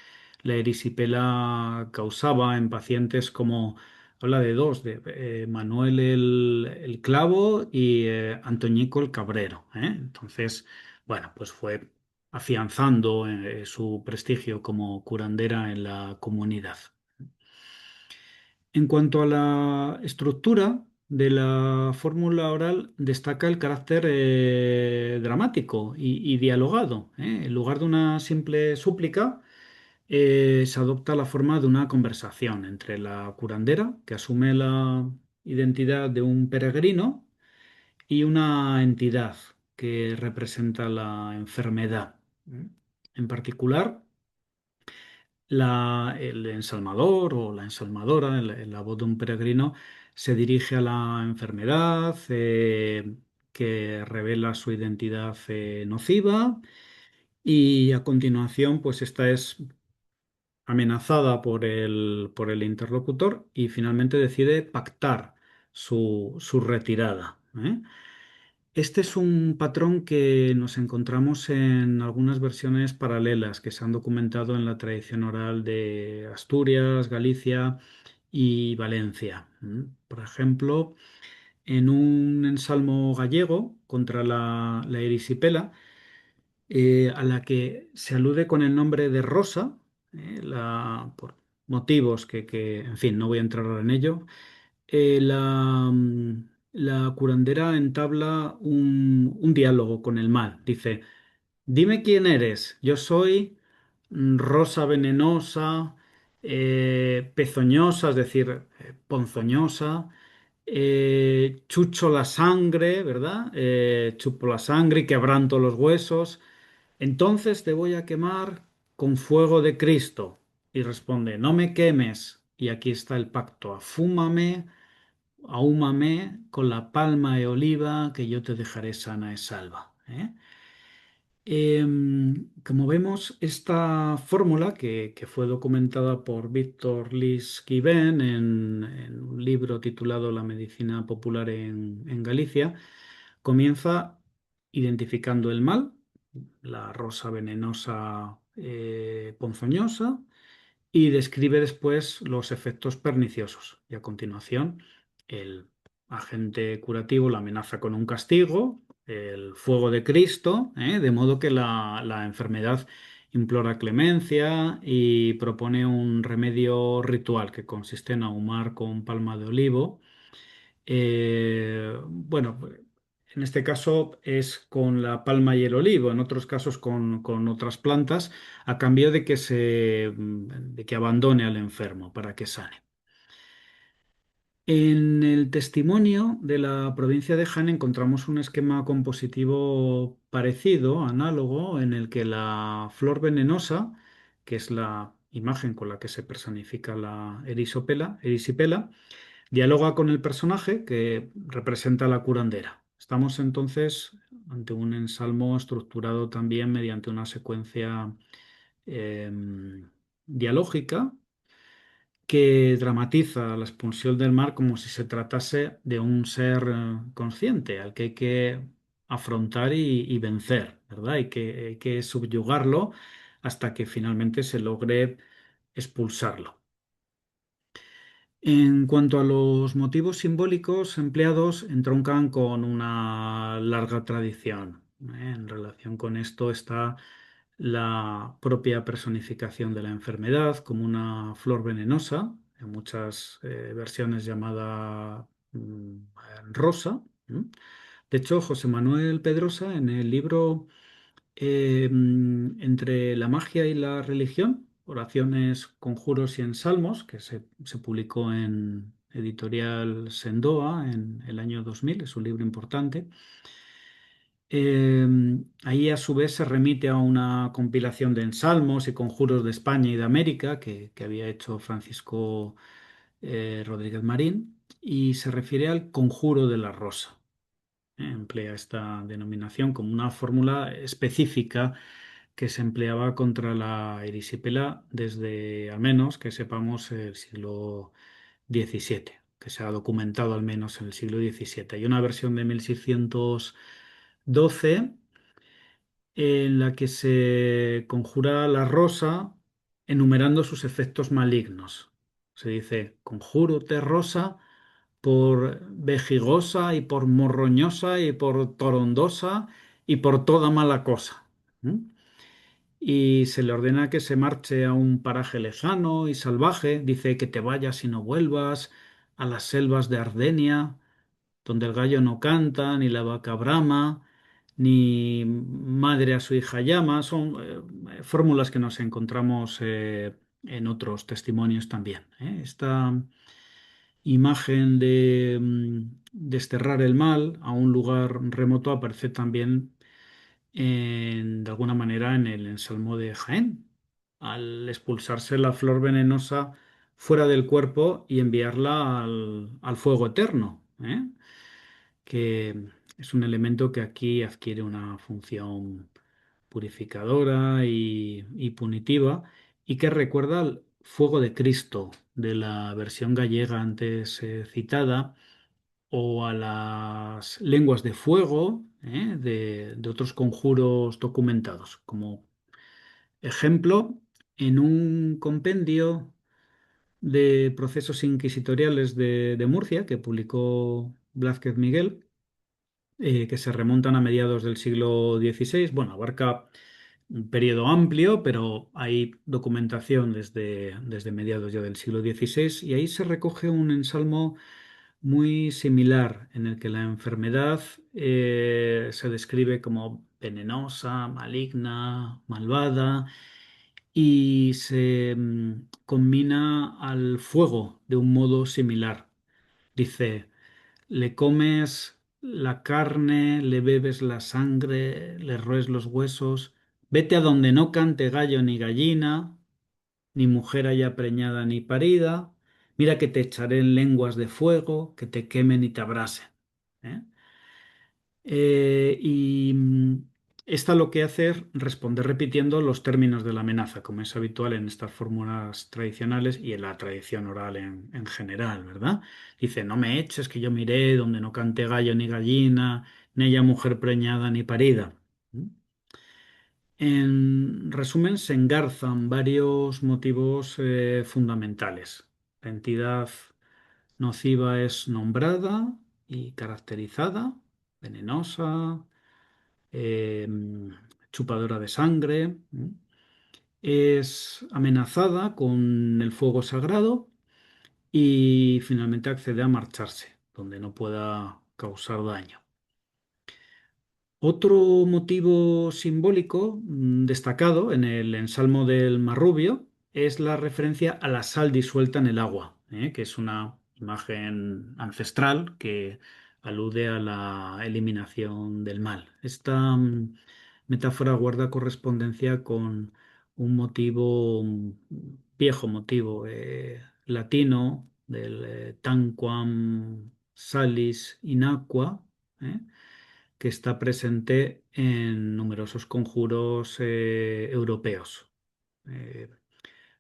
la erisipela causaba en pacientes como, habla de dos, de Manuel el Clavo y Antoñico el Cabrero, ¿eh? Entonces, bueno, pues fue afianzando su prestigio como curandera en la comunidad. En cuanto a la estructura de la fórmula oral, destaca el carácter dramático y dialogado, ¿eh? En lugar de una simple súplica, se adopta la forma de una conversación entre la curandera, que asume la identidad de un peregrino, y una entidad que representa la enfermedad. ¿Eh? En particular, el ensalmador o la ensalmadora, en la voz de un peregrino, se dirige a la enfermedad que revela su identidad nociva y a continuación, pues esta es amenazada por el interlocutor y finalmente decide pactar su retirada. ¿Eh? Este es un patrón que nos encontramos en algunas versiones paralelas que se han documentado en la tradición oral de Asturias, Galicia y Valencia. Por ejemplo, en un ensalmo gallego contra la erisipela, a la que se alude con el nombre de Rosa, por motivos en fin, no voy a entrar ahora en ello, la curandera entabla un diálogo con el mal. Dice, dime quién eres. Yo soy rosa venenosa, pezoñosa, es decir, ponzoñosa, chucho la sangre, ¿verdad? Chupo la sangre y quebranto los huesos. Entonces te voy a quemar con fuego de Cristo. Y responde, no me quemes. Y aquí está el pacto, ahúmame con la palma de oliva que yo te dejaré sana y salva. ¿Eh? Como vemos, esta fórmula que fue documentada por Víctor Lis-Guiven en un libro titulado La medicina popular en Galicia, comienza identificando el mal, la rosa venenosa ponzoñosa, y describe después los efectos perniciosos. Y a continuación, el agente curativo la amenaza con un castigo, el fuego de Cristo, de modo que la enfermedad implora clemencia y propone un remedio ritual que consiste en ahumar con palma de olivo. Bueno, en este caso es con la palma y el olivo, en otros casos con otras plantas, a cambio de que abandone al enfermo para que sane. En el testimonio de la provincia de Jaén encontramos un esquema compositivo parecido, análogo, en el que la flor venenosa, que es la imagen con la que se personifica la erisipela, dialoga con el personaje que representa la curandera. Estamos entonces ante un ensalmo estructurado también mediante una secuencia dialógica que dramatiza la expulsión del mar como si se tratase de un ser consciente al que hay que afrontar y vencer, ¿verdad? Hay que subyugarlo hasta que finalmente se logre expulsarlo. En cuanto a los motivos simbólicos empleados, entroncan con una larga tradición. En relación con esto está la propia personificación de la enfermedad como una flor venenosa, en muchas versiones llamada rosa. De hecho, José Manuel Pedrosa, en el libro Entre la magia y la religión, oraciones, conjuros y ensalmos, que se publicó en editorial Sendoa en el año 2000, es un libro importante. Ahí a su vez se remite a una compilación de ensalmos y conjuros de España y de América que había hecho Francisco Rodríguez Marín y se refiere al conjuro de la rosa. Emplea esta denominación como una fórmula específica que se empleaba contra la erisipela desde, al menos que sepamos, el siglo XVII, que se ha documentado al menos en el siglo XVII. Hay una versión de 1612 en la que se conjura la rosa enumerando sus efectos malignos. Se dice, conjúrote rosa por vejigosa y por morroñosa y por torondosa y por toda mala cosa. ¿Mm? Y se le ordena que se marche a un paraje lejano y salvaje, dice que te vayas y no vuelvas a las selvas de Ardenia, donde el gallo no canta, ni la vaca brama, ni madre a su hija llama. Son fórmulas que nos encontramos en otros testimonios también. Esta imagen de desterrar el mal a un lugar remoto aparece también de alguna manera en el ensalmo de Jaén, al expulsarse la flor venenosa fuera del cuerpo y enviarla al fuego eterno, que es un elemento que aquí adquiere una función purificadora y punitiva y que recuerda al fuego de Cristo de la versión gallega antes citada o a las lenguas de fuego de otros conjuros documentados. Como ejemplo, en un compendio de procesos inquisitoriales de Murcia que publicó Blázquez Miguel, que se remontan a mediados del siglo XVI. Bueno, abarca un periodo amplio, pero hay documentación desde mediados ya del siglo XVI y ahí se recoge un ensalmo muy similar en el que la enfermedad se describe como venenosa, maligna, malvada y se combina al fuego de un modo similar. Dice, le comes la carne, le bebes la sangre, le roes los huesos, vete a donde no cante gallo ni gallina, ni mujer haya preñada ni parida, mira que te echaré en lenguas de fuego, que te quemen y te abrasen. ¿eh? Esta lo que hace es responder repitiendo los términos de la amenaza, como es habitual en estas fórmulas tradicionales y en la tradición oral en general, ¿verdad? Dice, no me eches, que yo miré donde no cante gallo ni gallina, ni haya mujer preñada ni parida. En resumen, se engarzan varios motivos fundamentales. La entidad nociva es nombrada y caracterizada, venenosa, eh, chupadora de sangre, es amenazada con el fuego sagrado y finalmente accede a marcharse, donde no pueda causar daño. Otro motivo simbólico destacado en el ensalmo del Marrubio es la referencia a la sal disuelta en el agua, que es una imagen ancestral que alude a la eliminación del mal. Esta metáfora guarda correspondencia con un motivo, un viejo motivo latino del tanquam salis in aqua, ¿eh? que está presente en numerosos conjuros europeos. Eh,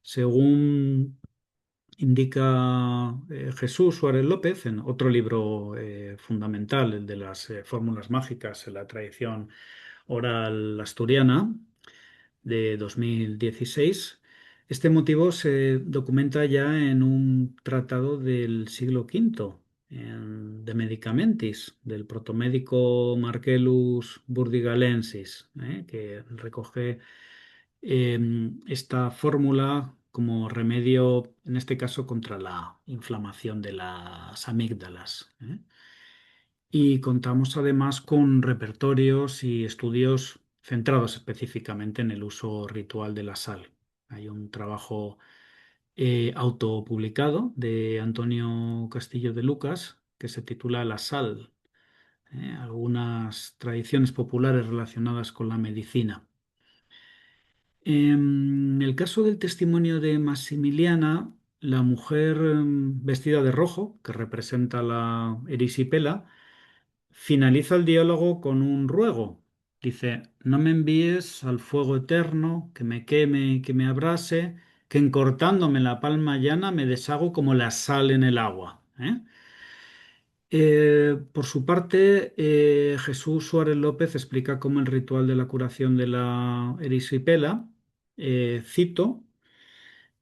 Según indica Jesús Suárez López en otro libro fundamental, el de las fórmulas mágicas en la tradición oral asturiana de 2016, este motivo se documenta ya en un tratado del siglo V, de Medicamentis, del protomédico Marcellus Burdigalensis, que recoge esta fórmula como remedio, en este caso, contra la inflamación de las amígdalas. Y contamos además con repertorios y estudios centrados específicamente en el uso ritual de la sal. Hay un trabajo autopublicado de Antonio Castillo de Lucas que se titula La sal, algunas tradiciones populares relacionadas con la medicina. En el caso del testimonio de Maximiliana, la mujer vestida de rojo, que representa la erisipela, finaliza el diálogo con un ruego. Dice, no me envíes al fuego eterno, que me queme y que me abrase, que en cortándome la palma llana me deshago como la sal en el agua. Por su parte, Jesús Suárez López explica cómo el ritual de la curación de la erisipela, cito,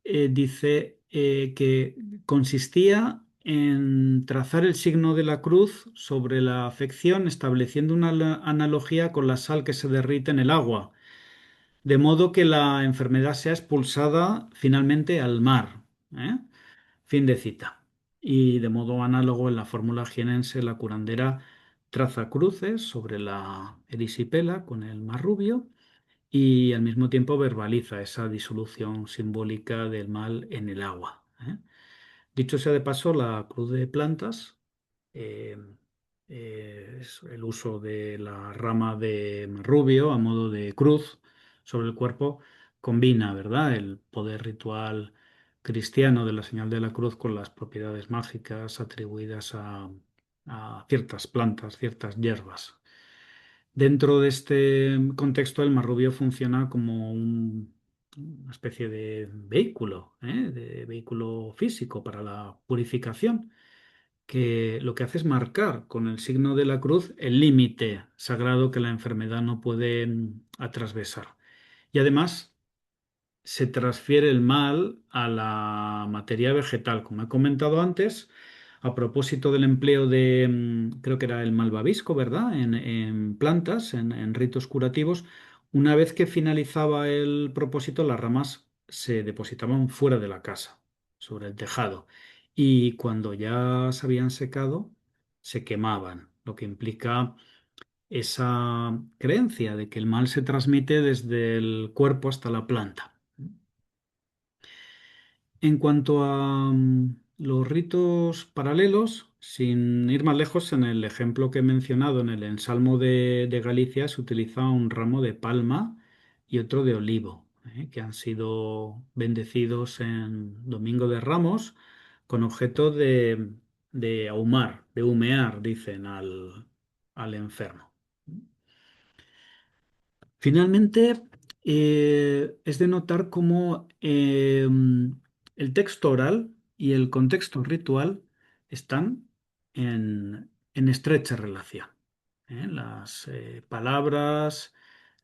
dice que consistía en trazar el signo de la cruz sobre la afección, estableciendo una analogía con la sal que se derrite en el agua, de modo que la enfermedad sea expulsada finalmente al mar. ¿eh? Fin de cita. Y de modo análogo en la fórmula jienense, la curandera traza cruces sobre la erisipela con el marrubio y al mismo tiempo verbaliza esa disolución simbólica del mal en el agua. Dicho sea de paso, la cruz de plantas eh, es el uso de la rama de marrubio a modo de cruz sobre el cuerpo combina, ¿verdad?, el poder ritual cristiano de la señal de la cruz con las propiedades mágicas atribuidas a ciertas plantas, ciertas hierbas. Dentro de este contexto, el marrubio funciona como una especie de vehículo físico para la purificación, que lo que hace es marcar con el signo de la cruz el límite sagrado que la enfermedad no puede atravesar. Y además se transfiere el mal a la materia vegetal, como he comentado antes, a propósito del empleo de, creo que era el malvavisco, ¿verdad? En plantas, en ritos curativos. Una vez que finalizaba el propósito, las ramas se depositaban fuera de la casa, sobre el tejado. Y cuando ya se habían secado, se quemaban, lo que implica esa creencia de que el mal se transmite desde el cuerpo hasta la planta. En cuanto a los ritos paralelos, sin ir más lejos, en el ejemplo que he mencionado en el ensalmo de Galicia se utiliza un ramo de palma y otro de olivo, que han sido bendecidos en Domingo de Ramos con objeto de ahumar, de humear, dicen al enfermo. Finalmente, es de notar cómo el texto oral y el contexto ritual están en estrecha relación. Las palabras,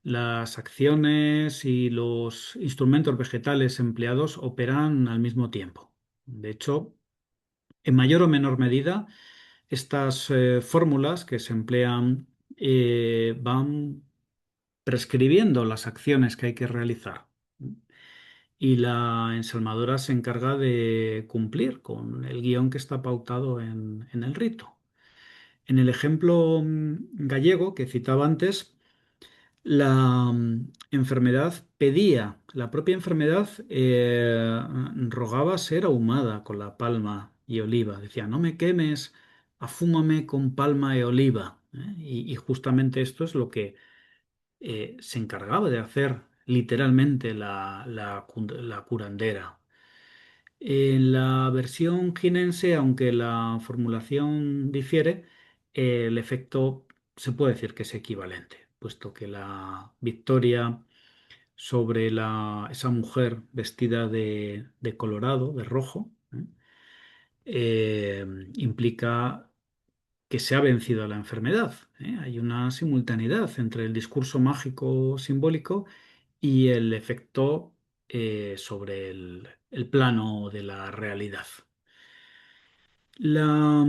las acciones y los instrumentos vegetales empleados operan al mismo tiempo. De hecho, en mayor o menor medida, estas fórmulas que se emplean van prescribiendo las acciones que hay que realizar. Y la ensalmadora se encarga de cumplir con el guión que está pautado en el rito. En el ejemplo gallego que citaba antes, la enfermedad pedía, la propia enfermedad rogaba ser ahumada con la palma y oliva. Decía, no me quemes, afúmame con palma y oliva. Y justamente esto es lo que se encargaba de hacer literalmente la curandera. En la versión jinense, aunque la formulación difiere, el efecto se puede decir que es equivalente, puesto que la victoria sobre esa mujer vestida de colorado, de rojo, implica que se ha vencido a la enfermedad. Hay una simultaneidad entre el discurso mágico simbólico y el efecto sobre el plano de la realidad. La,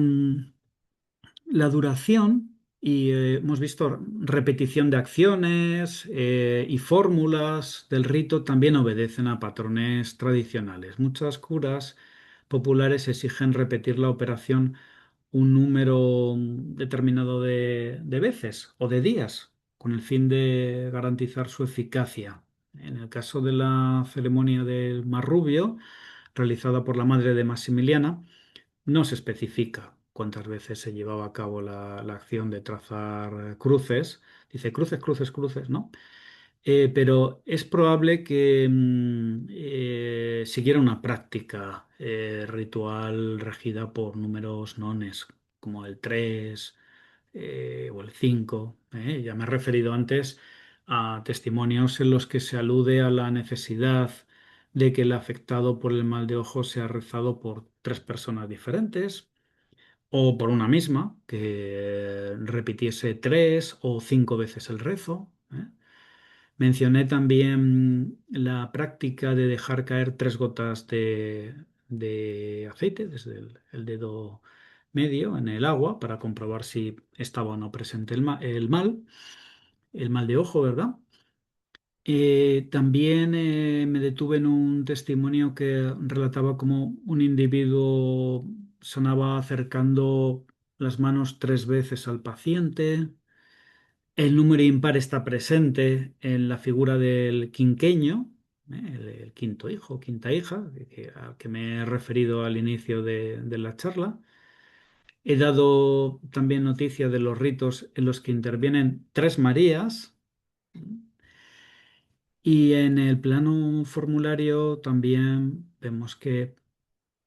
la duración, y hemos visto repetición de acciones y fórmulas del rito también obedecen a patrones tradicionales. Muchas curas populares exigen repetir la operación un número determinado de veces o de días, con el fin de garantizar su eficacia. En el caso de la ceremonia del Marrubio, realizada por la madre de Maximiliana, no se especifica cuántas veces se llevaba a cabo la acción de trazar cruces. Dice cruces, cruces, cruces, ¿no? Pero es probable que siguiera una práctica ritual regida por números nones, como el 3 o el 5. Ya me he referido antes a testimonios en los que se alude a la necesidad de que el afectado por el mal de ojo sea rezado por tres personas diferentes o por una misma, que repitiese tres o cinco veces el rezo. Mencioné también la práctica de dejar caer tres gotas de aceite desde el dedo medio en el agua para comprobar si estaba o no presente el mal de ojo, ¿verdad? También me detuve en un testimonio que relataba cómo un individuo sonaba acercando las manos tres veces al paciente. El número impar está presente en la figura del quinqueño, el quinto hijo, quinta hija, al que me he referido al inicio de la charla. He dado también noticia de los ritos en los que intervienen tres Marías. Y en el plano formulario también vemos que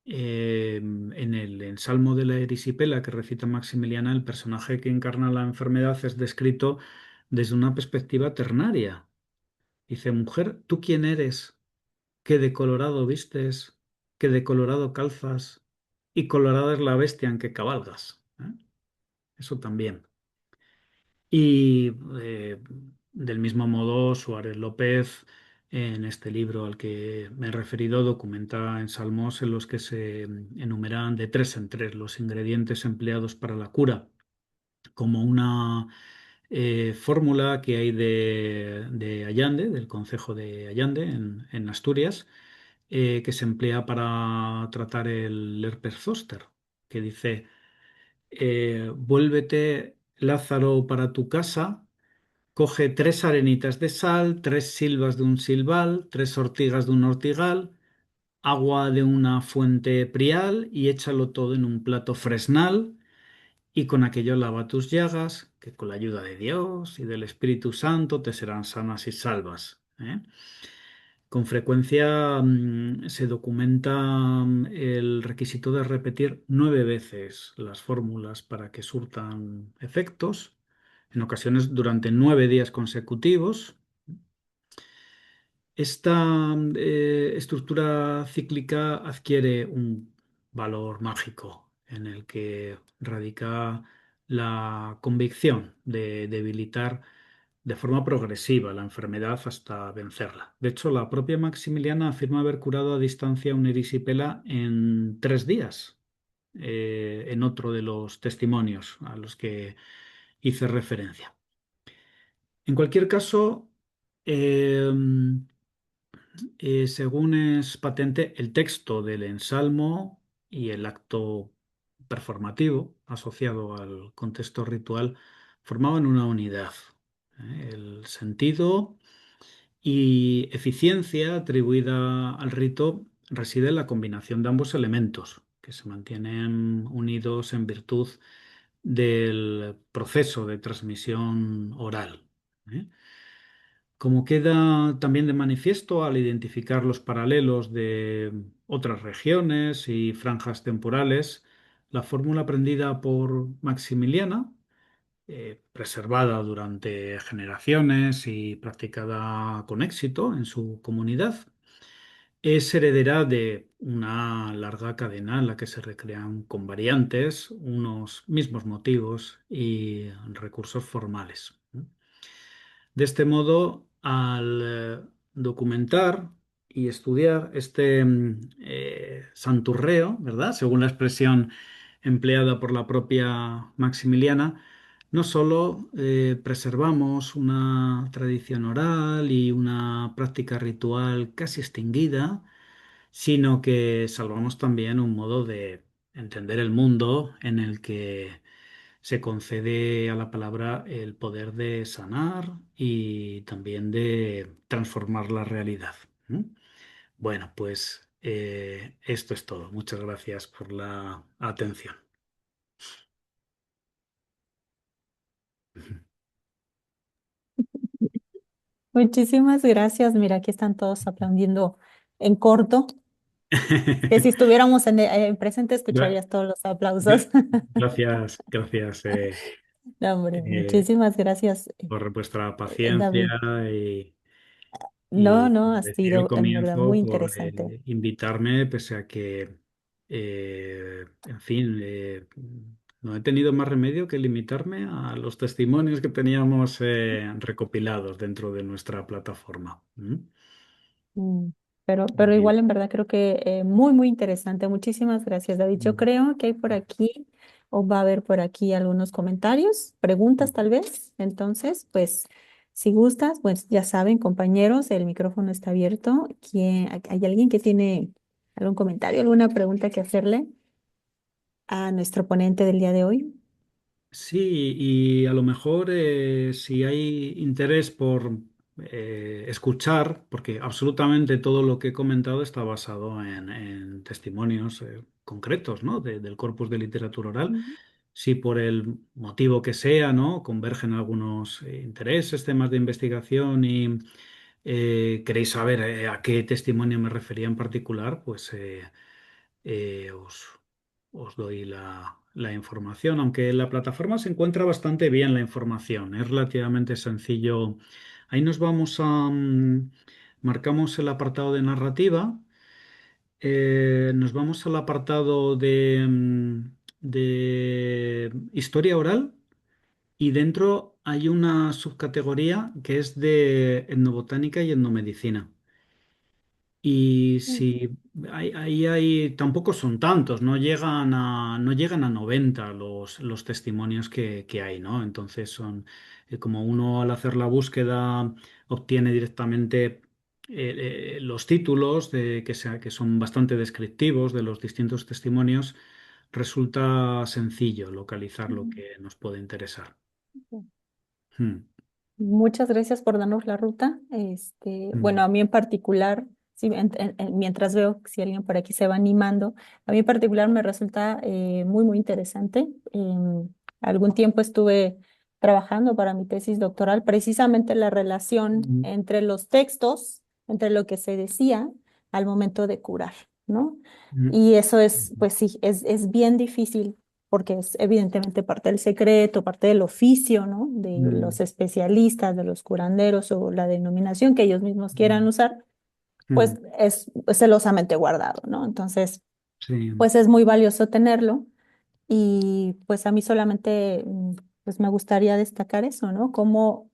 en el ensalmo de la erisipela que recita Maximiliana, el personaje que encarna la enfermedad es descrito desde una perspectiva ternaria. Dice, mujer, ¿tú quién eres? ¿Qué de colorado vistes? ¿Qué de colorado calzas? Y colorada es la bestia en que cabalgas. Eso también. Y del mismo modo, Suárez López, en este libro al que me he referido, documenta en salmos en los que se enumeran de tres en tres los ingredientes empleados para la cura, como una fórmula que hay de Allande, del concejo de Allande en Asturias, que se emplea para tratar el herpes zóster, que dice, vuélvete, Lázaro, para tu casa. Coge tres arenitas de sal, tres silvas de un silval, tres ortigas de un ortigal, agua de una fuente prial y échalo todo en un plato fresnal y con aquello lava tus llagas, que con la ayuda de Dios y del Espíritu Santo te serán sanas y salvas. Con frecuencia se documenta el requisito de repetir 9 veces las fórmulas para que surtan efectos, en ocasiones durante 9 días consecutivos. Esta estructura cíclica adquiere un valor mágico en el que radica la convicción de debilitar de forma progresiva la enfermedad hasta vencerla. De hecho, la propia Maximiliana afirma haber curado a distancia una erisipela en 3 días, en otro de los testimonios a los que hice referencia. En cualquier caso, eh, según es patente, el texto del ensalmo y el acto performativo asociado al contexto ritual formaban una unidad. El sentido y eficiencia atribuida al rito reside en la combinación de ambos elementos, que se mantienen unidos en virtud del proceso de transmisión oral. ¿eh? Como queda también de manifiesto al identificar los paralelos de otras regiones y franjas temporales, la fórmula aprendida por Maximiliana, preservada durante generaciones y practicada con éxito en su comunidad, es heredera de una larga cadena en la que se recrean con variantes unos mismos motivos y recursos formales. De este modo, al documentar y estudiar este santurreo, ¿verdad? Según la expresión empleada por la propia Maximiliana, no solo preservamos una tradición oral y una práctica ritual casi extinguida, sino que salvamos también un modo de entender el mundo en el que se concede a la palabra el poder de sanar y también de transformar la realidad. ¿M? Bueno, pues esto es todo. Muchas gracias por la atención. Muchísimas gracias. Mira, aquí están todos aplaudiendo en corto. Que si estuviéramos en presente Gra- escucharías todos los gra- aplausos. Gracias, gracias No, hombre, eh, muchísimas gracias, por vuestra paciencia David. y, No, y no, ha decir al sido en verdad muy comienzo por interesante. invitarme, pese a que, en fin, no he tenido más remedio que limitarme a los testimonios que teníamos recopilados dentro de nuestra plataforma. ¿Mm? Mm, pero Y- igual en verdad creo que muy, muy interesante. Muchísimas gracias, David. Yo mm, creo que hay por aquí, o va a haber por aquí algunos comentarios, preguntas tal vez. Entonces, pues, si gustas, pues ya saben, compañeros, el micrófono está abierto. ¿Hay alguien que tiene algún comentario, alguna pregunta que hacerle a nuestro ponente del día de hoy? Sí, y a lo mejor si hay interés por escuchar, porque absolutamente todo lo que he comentado está basado en testimonios concretos, ¿no? Del corpus de literatura oral. Ujú. Si por el motivo que sea, ¿no? Convergen algunos intereses, temas de investigación y queréis saber a qué testimonio me refería en particular, pues eh, os, os doy la información, aunque en la plataforma se encuentra bastante bien la información, es relativamente sencillo. Ahí nos vamos marcamos el apartado de narrativa, nos vamos al apartado de historia oral y dentro hay una subcategoría que es de etnobotánica y etnomedicina. Y si tampoco son tantos, no llegan a 90 los testimonios que hay, ¿no? Entonces son como uno al hacer la búsqueda obtiene directamente los títulos que son bastante descriptivos de los distintos testimonios, resulta sencillo localizar lo Ujú. que nos puede interesar. Hmm, Muchas gracias por darnos la ruta. hmm, Bueno, a mí en particular, sí, mientras veo si alguien por aquí se va animando, a mí en particular me resulta muy, muy interesante. Algún tiempo estuve trabajando para mi tesis doctoral precisamente la relación hmm, entre los textos, entre lo que se decía al momento de curar, ¿no? hmm, Y eso es, pues sí, es bien difícil porque es evidentemente parte del secreto, parte del oficio, ¿no? De hmm, los especialistas, de los curanderos o la denominación que ellos mismos quieran hmm, usar, hmm. pues es celosamente guardado, ¿no? Entonces, Sí. pues es muy valioso tenerlo y pues a mí solamente, pues me gustaría destacar eso, ¿no? Como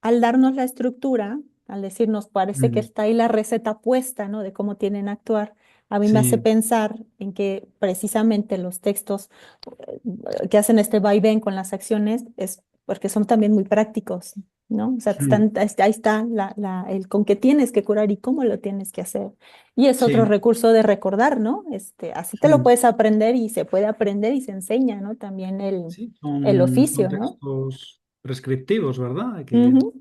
al darnos la estructura, al decirnos, parece que Hmm, está ahí la receta puesta, ¿no? De cómo tienen que actuar, a mí me hace sí. pensar en que precisamente los textos que hacen este vaivén con las acciones es porque son también muy prácticos, ¿no? O sea, Hmm. ahí está el con qué tienes que curar y cómo lo tienes que hacer. Y es otro Sí, recurso de recordar, ¿no? Así te lo sí, puedes aprender y se puede aprender y se enseña, ¿no? También sí, el son oficio, ¿no? textos prescriptivos, ¿verdad? Ujú.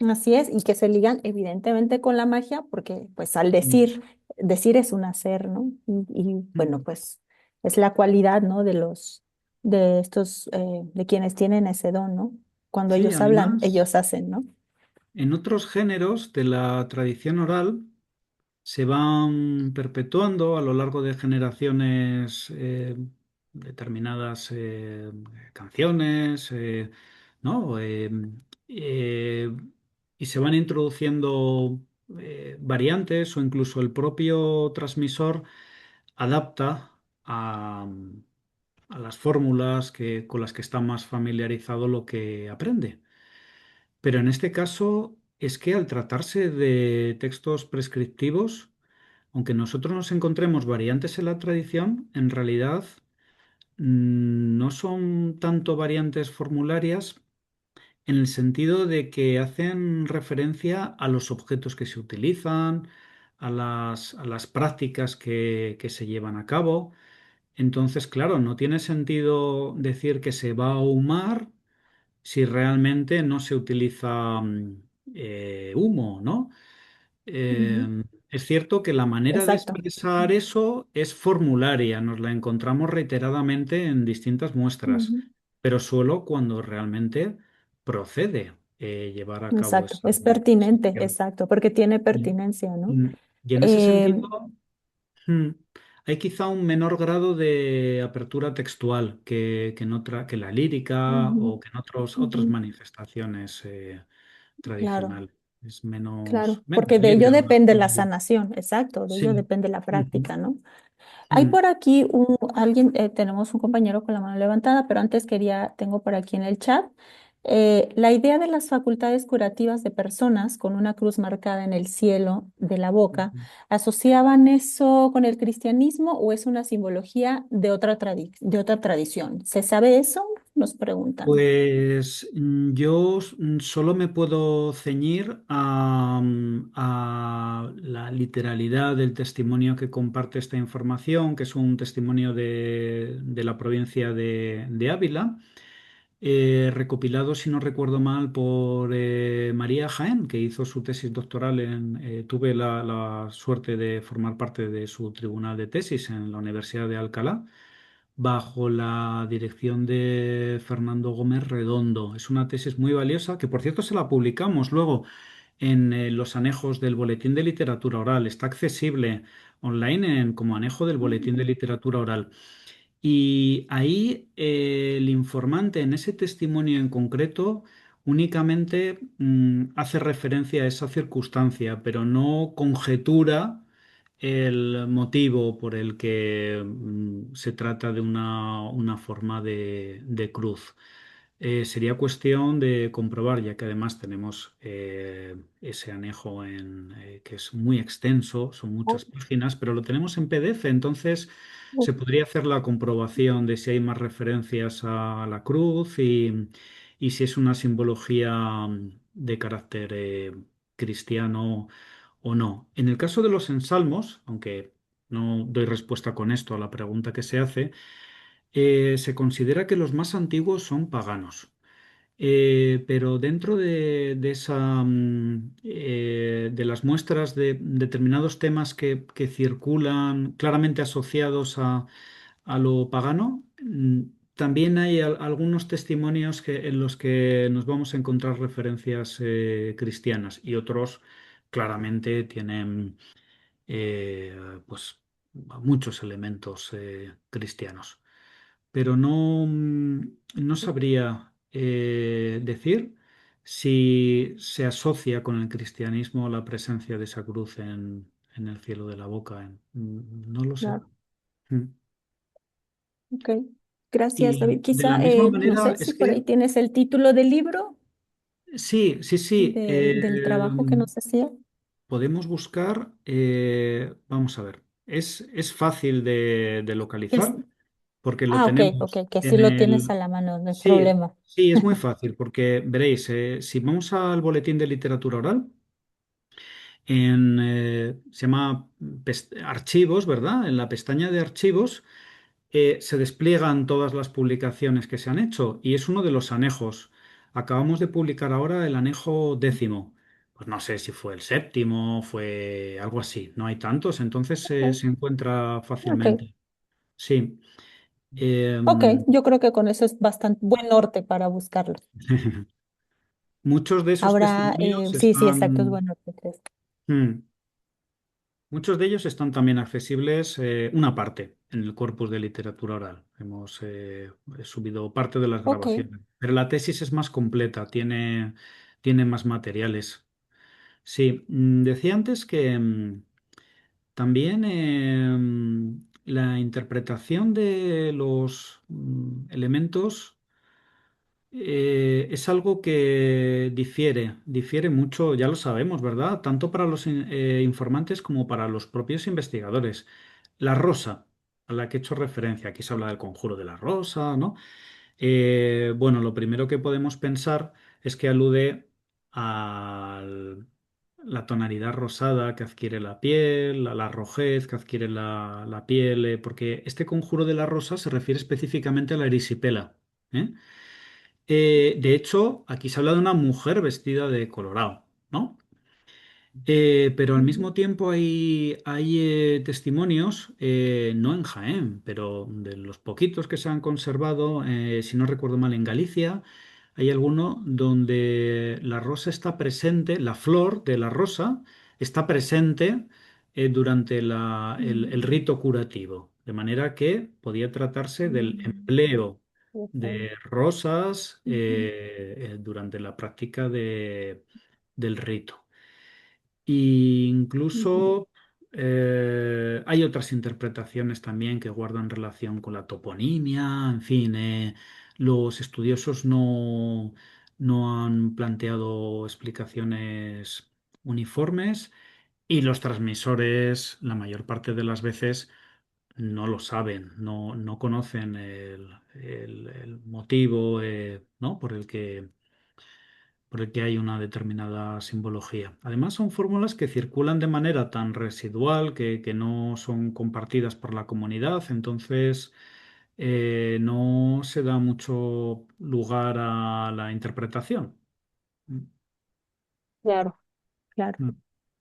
Así es, y que se ligan evidentemente con la magia, porque pues al decir es un hacer, ¿no? Bueno, pues es la cualidad, ¿no? De estos, de quienes tienen ese don, ¿no? Cuando Sí, ellos hablan, además, ellos hacen, ¿no? en otros géneros de la tradición oral se van perpetuando a lo largo de generaciones determinadas canciones, ¿no? Eh, y se van introduciendo variantes o incluso el propio transmisor adapta a las fórmulas con las que está más familiarizado lo que aprende. Pero en este caso es que al tratarse de textos prescriptivos, aunque nosotros nos encontremos variantes en la tradición, en realidad no son tanto variantes formularias en el sentido de que hacen referencia a los objetos que se utilizan, a las prácticas que se llevan a cabo. Entonces, claro, no tiene sentido decir que se va a ahumar si realmente no se utiliza humo, ¿no? Ujú. Es cierto que la manera de Exacto. expresar eso es formularia, nos la encontramos reiteradamente en distintas muestras, Ujú. pero solo cuando realmente procede llevar a cabo Exacto. esa Es pertinente, expresión. exacto, porque tiene Y, pertinencia, ¿no? y en ese Eh, sentido, mm, hay quizá un menor grado de apertura textual que la lírica ujú, o que en otras ujú. manifestaciones Claro. tradicionales. Es Claro, menos porque de ello libre. depende la sanación, exacto, de ello Sí. depende la Ujú. práctica, ¿no? Hay Mm. por aquí alguien, tenemos un compañero con la mano levantada, pero antes tengo por aquí en el chat, la idea de las facultades curativas de personas con una cruz marcada en el cielo de la boca, ¿asociaban eso con el cristianismo o es una simbología de de otra tradición? ¿Se sabe eso? Nos preguntan. Pues solo me puedo ceñir a la literalidad del testimonio que comparte esta información, que es un testimonio de la provincia de Ávila, recopilado, si no recuerdo mal, por María Jaén, que hizo su tesis doctoral tuve la suerte de formar parte de su tribunal de tesis en la Universidad de Alcalá, bajo la dirección de Fernando Gómez Redondo. Es una tesis muy valiosa que, por cierto, se la publicamos luego en los anejos del Boletín de Literatura Oral. Está accesible online como anejo del Boletín de Literatura Oral. Y ahí el informante en ese testimonio en concreto únicamente hace referencia a esa circunstancia, pero no conjetura el motivo por el que se trata de una forma de cruz. Sería cuestión de comprobar, ya que además tenemos ese anejo que es muy extenso, son muchas páginas, pero lo tenemos en PDF, entonces se podría hacer la comprobación de si hay más referencias a la cruz y si es una simbología de carácter cristiano o no. En el caso de los ensalmos, aunque no doy respuesta con esto a la pregunta que se hace, se considera que los más antiguos son paganos. Pero dentro de de las muestras de determinados temas que circulan claramente asociados a lo pagano, también hay algunos testimonios en los que nos vamos a encontrar referencias cristianas y otros claramente tienen pues muchos elementos cristianos, pero no sabría decir si se asocia con el cristianismo la presencia de esa cruz en el cielo de la boca. No lo sé. Claro, Mm. ok. Gracias, Y David. de la Quizá, misma no manera, sé si es por ahí que tienes el título del libro, sí, sí, sí. del trabajo que nos hacía. Podemos buscar, vamos a ver, es fácil de Es- localizar porque lo ah, ok, ok, tenemos que sí en lo tienes a el... la mano, no hay Sí, problema. sí, es muy fácil porque veréis, si vamos al boletín de literatura oral, se llama archivos, ¿verdad? En la pestaña de archivos se despliegan todas las publicaciones que se han hecho y es uno de los anejos. Acabamos de publicar ahora el anejo 10º. Pues no sé si fue el séptimo, fue algo así. No hay tantos, entonces Ok, se encuentra ok, fácilmente. Sí. ok, Em, yo creo que con eso es bastante buen norte para buscarlo. muchos de esos Ahora, testimonios sí, sí, exacto, es están, buen norte. mm, muchos de ellos están también accesibles, una parte, en el corpus de literatura oral. Hemos subido parte de las Ok, grabaciones, pero la tesis es más completa, tiene más materiales. Sí, decía antes que también la interpretación de los elementos es algo que difiere mucho, ya lo sabemos, ¿verdad? Tanto para los informantes como para los propios investigadores. La rosa, a la que he hecho referencia, aquí se habla del conjuro de la rosa, ¿no? Bueno, lo primero que podemos pensar es que alude al, la tonalidad rosada que adquiere la piel, la rojez que adquiere la piel, porque este conjuro de la rosa se refiere específicamente a la erisipela. ¿Eh? De hecho, aquí se habla de una mujer vestida de colorado, ¿no? Pero al mismo tiempo hay testimonios, no en Jaén, pero de los poquitos que se han conservado, si no recuerdo mal, en Galicia, hay alguno donde la rosa está presente, la flor de la rosa está presente durante el rito curativo, de manera que podía tratarse del empleo de rosas durante la práctica del rito. Y incluso hay otras interpretaciones también que guardan relación con la toponimia, en fin, los estudiosos no han planteado explicaciones uniformes y los transmisores, la mayor parte de las veces, no lo saben, no conocen el motivo, ¿no? por el que hay una determinada simbología. Además, son fórmulas que circulan de manera tan residual que no son compartidas por la comunidad, entonces no se da mucho lugar a la interpretación. Claro, claro. Mm.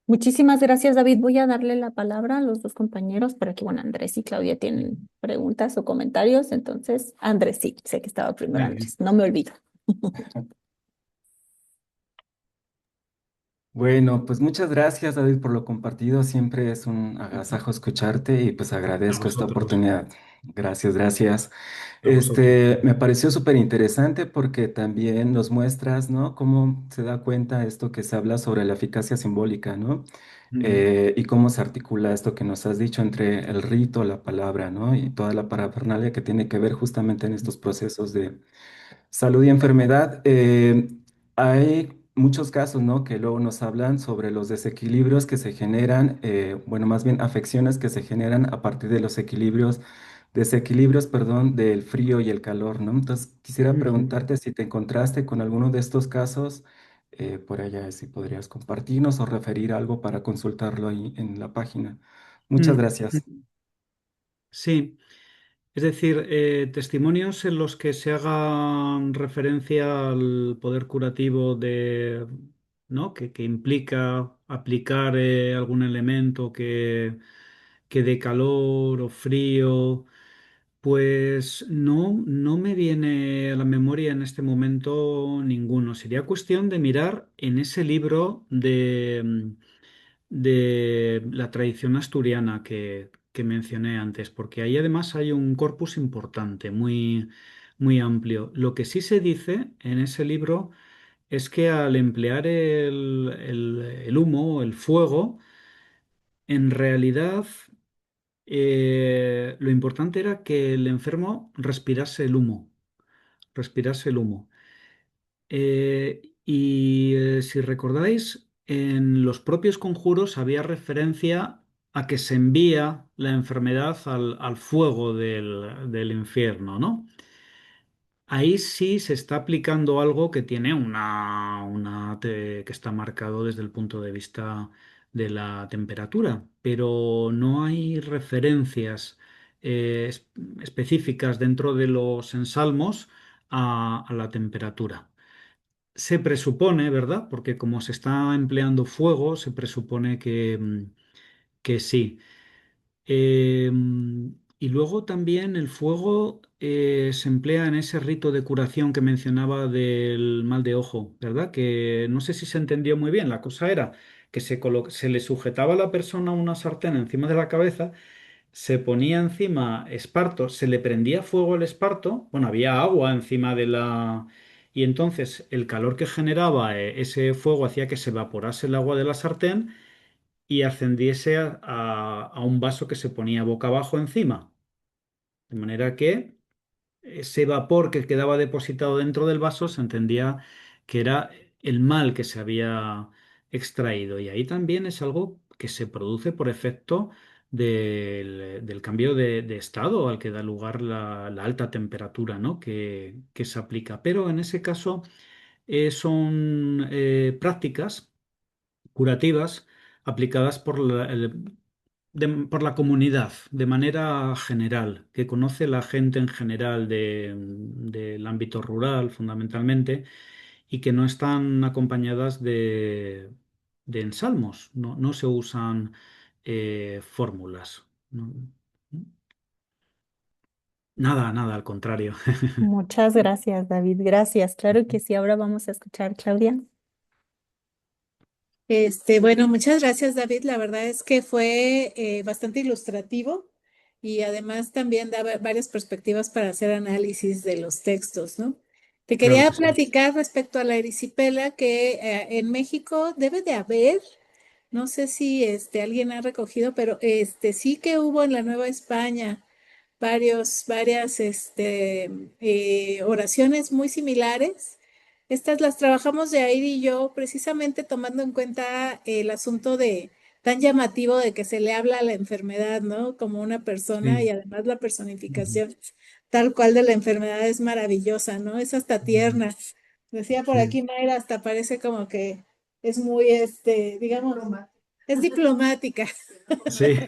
Muchísimas gracias, David. Voy a darle la palabra a los dos compañeros para que, bueno, Andrés y Claudia tienen preguntas o comentarios. Entonces, Andrés, sí, sé que estaba primero Muy bien. Andrés, no me olvido. Bueno, pues muchas gracias, David, por lo compartido. Siempre es un agasajo escucharte y pues A agradezco esta vosotros, oportunidad. Gracias, gracias. a vosotros. Me pareció súper interesante porque también nos muestras, ¿no? Cómo se da cuenta esto que se habla sobre la eficacia simbólica, ¿no? Mm, Y cómo se articula esto que nos has dicho entre el rito, la palabra, ¿no? Y toda la parafernalia que tiene que ver justamente en estos procesos de salud y enfermedad. Hay muchos casos, ¿no? Que luego nos hablan sobre los desequilibrios que se generan, bueno, más bien afecciones que se generan a partir de los desequilibrios, perdón, del frío y el calor, ¿no? Entonces, quisiera ujú. preguntarte si te encontraste con alguno de estos casos, por allá, si podrías compartirnos o referir algo para consultarlo ahí en la página. Muchas Mm, gracias. mm. Sí. Es decir, testimonios en los que se hagan referencia al poder curativo ¿no? que implica aplicar algún elemento que dé calor o frío, pues no me viene a la memoria en este momento ninguno. Sería cuestión de mirar en ese libro de la tradición asturiana que mencioné antes, porque ahí además hay un corpus importante, muy amplio. Lo que sí se dice en ese libro es que al emplear el humo, el fuego, en realidad lo importante era que el enfermo respirase el humo. Si recordáis, en los propios conjuros había referencia a que se envía la enfermedad al fuego del infierno, ¿no? Ahí sí se está aplicando algo que tiene que está marcado desde el punto de vista de la temperatura, pero no hay referencias específicas dentro de los ensalmos a la temperatura. Se presupone, ¿verdad? Porque como se está empleando fuego, se presupone que sí. Eh, y luego también el fuego se emplea en ese rito de curación que mencionaba del mal de ojo, ¿verdad? Que no sé si se entendió muy bien. La cosa era que se le sujetaba a la persona una sartén encima de la cabeza, se ponía encima esparto, se le prendía fuego al esparto, bueno, había agua encima de la... Y entonces el calor que generaba ese fuego hacía que se evaporase el agua de la sartén y ascendiese a un vaso que se ponía boca abajo encima. De manera que ese vapor que quedaba depositado dentro del vaso se entendía que era el mal que se había extraído. Y ahí también es algo que se produce por efecto del cambio de estado al que da lugar la alta temperatura, ¿no? que se aplica. Pero en ese caso son prácticas curativas aplicadas por la comunidad de manera general, que conoce la gente en general del ámbito rural fundamentalmente y que no están acompañadas de ensalmos, no se usan fórmulas. Nada, nada, al contrario. Muchas gracias, David. Gracias. Claro que sí. Ahora vamos a escuchar, Claudia. Bueno, muchas gracias, David. La verdad es que fue bastante ilustrativo y además también da varias perspectivas para hacer análisis de los textos, ¿no? Te Claro quería que sí. platicar respecto a la erisipela que en México debe de haber, no sé si alguien ha recogido, pero sí que hubo en la Nueva España varias oraciones muy similares. Estas las trabajamos de Aire y yo, precisamente tomando en cuenta el asunto de tan llamativo de que se le habla a la enfermedad, ¿no? Como una persona y Sí. además la Ujú. personificación tal cual de la enfermedad es maravillosa, ¿no? Es hasta Ujú. tierna. Decía por Sí. aquí Mayra, hasta parece como que es muy, digamos, es diplomática, Sí.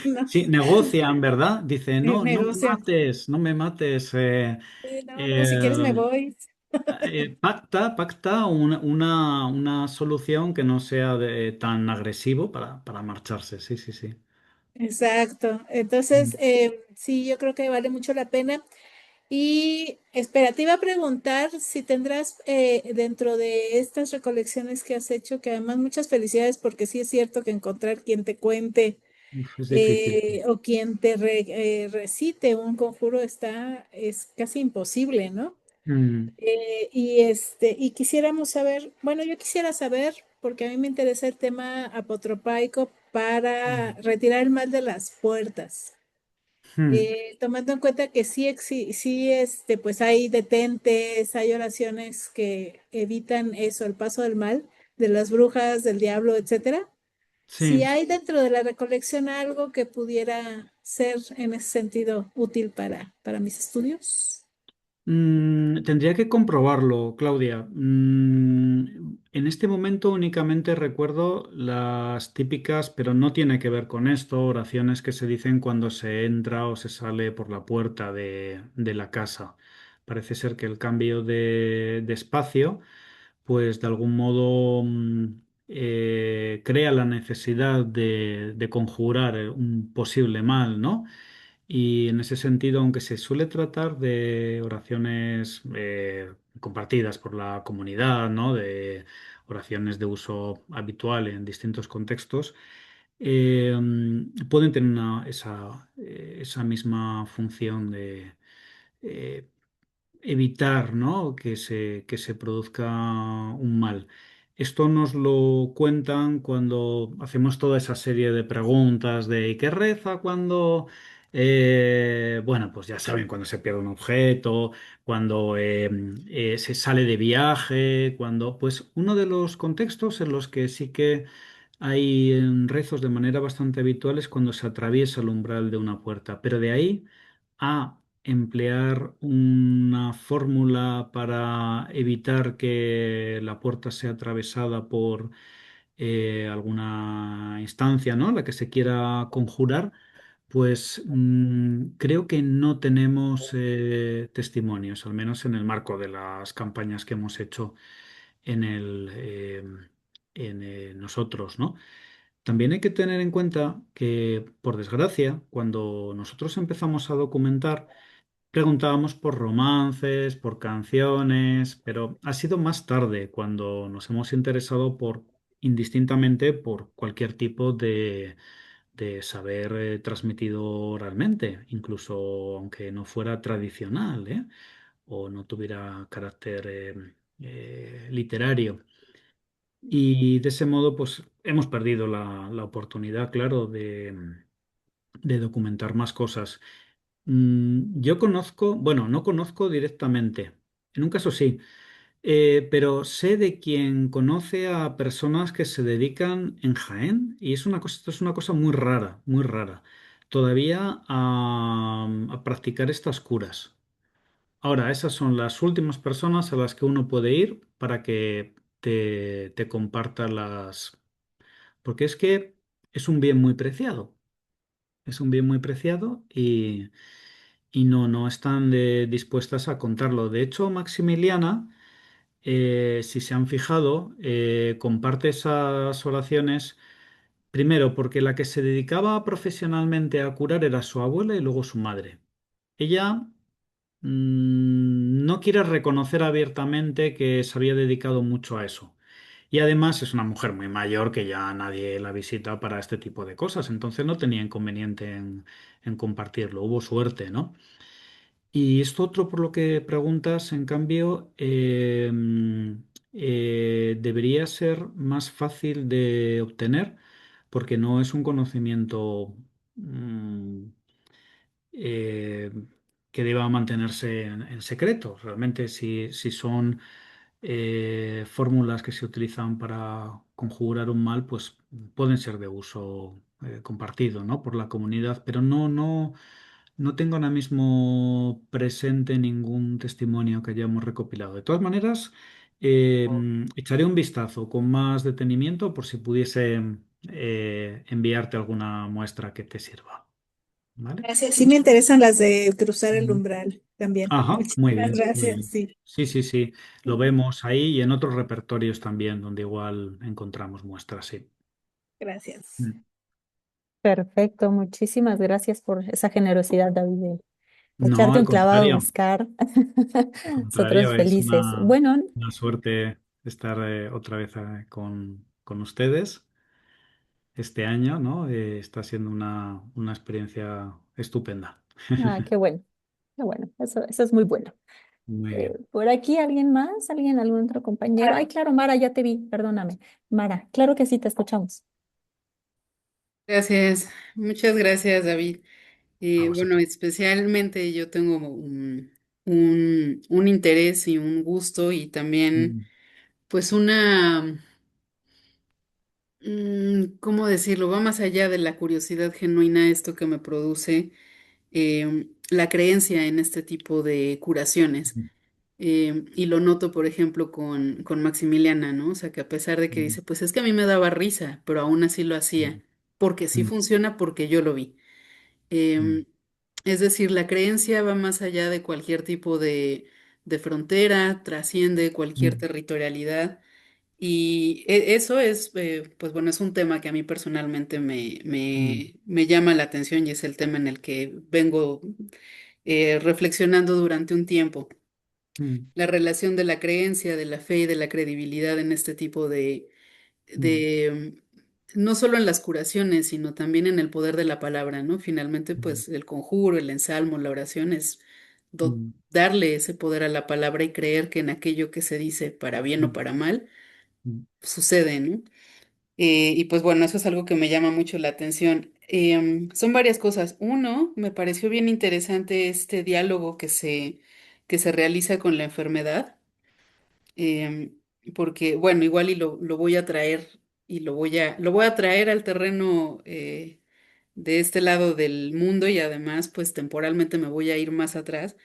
¿no? Sí, negocian, ¿verdad? Dice, Es no, no me negocio. mates, no me mates. No, no, si quieres me Eh, voy. pacta una solución que no sea tan agresivo para marcharse. Sí, sí, sí. Exacto. Entonces, Mm. sí, yo creo que vale mucho la pena. Y espera, te iba a preguntar si tendrás dentro de estas recolecciones que has hecho, que además muchas felicidades porque sí es cierto que encontrar quien te cuente Uf, es difícil. o quien te recite un conjuro es casi imposible, ¿no? Mm, Y quisiéramos saber, bueno, yo quisiera saber, porque a mí me interesa el tema apotropaico para mm, retirar el mal de las puertas. mm. Tomando en cuenta que sí, pues hay detentes, hay oraciones que evitan eso, el paso del mal, de las brujas, del diablo, etcétera. Si Sí. hay dentro de la recolección algo que pudiera ser en ese sentido útil para mis estudios. Tendría que comprobarlo, Claudia. En este momento únicamente recuerdo las típicas, pero no tiene que ver con esto, oraciones que se dicen cuando se entra o se sale por la puerta de la casa. Parece ser que el cambio de espacio, pues de algún modo crea la necesidad de conjurar un posible mal, ¿no? Y en ese sentido, aunque se suele tratar de oraciones compartidas por la comunidad, ¿no? De oraciones de uso habitual en distintos contextos, pueden tener esa misma función de eh, evitar, ¿no? que se produzca un mal. Esto nos lo cuentan cuando hacemos toda esa serie de preguntas de ¿y qué reza cuando, bueno, pues ya saben, cuando se pierde un objeto, cuando se sale de viaje, pues uno de los contextos en los que sí que hay rezos de manera bastante habitual es cuando se atraviesa el umbral de una puerta, pero de ahí a emplear una fórmula para evitar que la puerta sea atravesada por alguna instancia, ¿no? La que se quiera conjurar, pues creo que no tenemos testimonios, al menos en el marco de las campañas que hemos hecho en nosotros, ¿no? También hay que tener en cuenta que, por desgracia, cuando nosotros empezamos a documentar, preguntábamos por romances, por canciones, pero ha sido más tarde cuando nos hemos interesado indistintamente, por cualquier tipo de saber transmitido oralmente, incluso aunque no fuera tradicional, o no tuviera carácter literario. Y de ese modo, pues hemos perdido la oportunidad, claro, de documentar más cosas. Yo conozco, bueno, no conozco directamente, en un caso sí, pero sé de quien conoce a personas que se dedican en Jaén y esto es una cosa muy rara, todavía a practicar estas curas. Ahora, esas son las últimas personas a las que uno puede ir para que te comparta porque es que es un bien muy preciado, es un bien muy preciado y no están dispuestas a contarlo. De hecho, Maximiliana, si se han fijado, comparte esas oraciones. Primero, porque la que se dedicaba profesionalmente a curar era su abuela y luego su madre. Ella no quiere reconocer abiertamente que se había dedicado mucho a eso. Y además es una mujer muy mayor que ya nadie la visita para este tipo de cosas, entonces no tenía inconveniente en compartirlo. Hubo suerte, ¿no? Y esto otro por lo que preguntas, en cambio, debería ser más fácil de obtener porque no es un conocimiento eh, que deba mantenerse en secreto. Realmente, si son fórmulas que se utilizan para conjurar un mal, pues pueden ser de uso compartido, ¿no? Por la comunidad, pero no tengo ahora mismo presente ningún testimonio que hayamos recopilado. De todas maneras, echaré un vistazo con más detenimiento por si pudiese enviarte alguna muestra que te sirva. ¿Vale? Gracias. Sí me interesan las de cruzar el Ujú. umbral también. Ajá, muy Muchísimas bien, muy gracias. bien. Sí, Sí, sí, sí. Lo vemos ahí y en otros repertorios también, donde igual encontramos muestras, sí. gracias. Mm. Perfecto, muchísimas gracias por esa generosidad, David, de No, echarte al un clavado a contrario. buscar. Al Nosotros contrario, es felices. Bueno, una suerte estar otra vez con ustedes este año, ¿no? Está siendo una experiencia estupenda. qué bueno, qué bueno, eso es muy bueno. Muy bien. Por aquí, ¿alguien más? ¿Alguien, algún otro compañero? Ay, claro, Mara, ya te vi, perdóname. Mara, claro que sí, te escuchamos. Gracias, muchas gracias, David. A Bueno, vosotros. especialmente yo tengo un interés y un gusto y también Mm, pues ¿cómo decirlo? Va más allá de la curiosidad genuina esto que me produce la creencia en este tipo de curaciones. mm, Y lo noto, por ejemplo, con Maximiliana, ¿no? O sea, que a pesar de que mm, dice, pues es que a mí me daba risa, pero aún así lo hacía, porque sí mm, funciona, porque yo lo vi. mm, Em, es decir, la creencia va más allá de cualquier tipo de frontera, trasciende cualquier mm, territorialidad. Y eso es, pues bueno, es un tema que a mí personalmente mm, me llama la atención y es el tema en el que vengo reflexionando durante un tiempo. mm, La relación de la creencia, de la fe y de la credibilidad en este tipo mm, de no solo en las curaciones, sino también en el poder de la palabra, ¿no? Finalmente, mm, pues el conjuro, el ensalmo, la oración es mm, darle ese poder a la palabra y creer que en aquello que se dice, para bien o mm, para mal, mm, sucede, ¿no? Y pues bueno, eso es algo que me llama mucho la atención. Son varias cosas. Uno, me pareció bien interesante este diálogo que se realiza con la enfermedad em, porque, bueno, igual y lo voy a traer y lo voy a traer al terreno de este lado del mundo y además, pues temporalmente me voy a ir más atrás,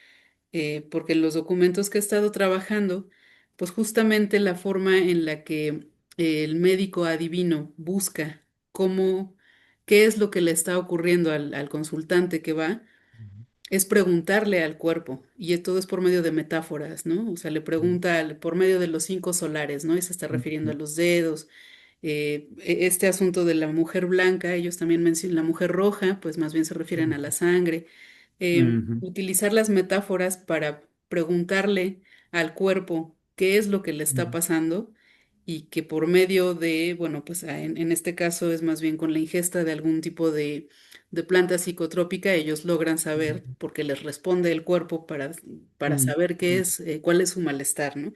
porque en los documentos que he estado trabajando, pues justamente la forma en la que el médico adivino busca cómo, qué es lo que le está ocurriendo al consultante que va es preguntarle al cuerpo, y todo es por medio de metáforas, ¿no? O sea, le pregunta por medio de los cinco solares, ¿no? Y se está mm, refiriendo a mm, los dedos. Este asunto de la mujer blanca, ellos también mencionan la mujer roja, pues más bien se refieren a la sangre. mm, Utilizar las metáforas para preguntarle al cuerpo qué es lo que le está mm, pasando y que por medio de, bueno, pues en este caso es más bien con la ingesta de algún tipo de planta psicotrópica, ellos logran saber, mm, porque les responde el cuerpo para mm, saber qué mm. es, cuál es su malestar, ¿no?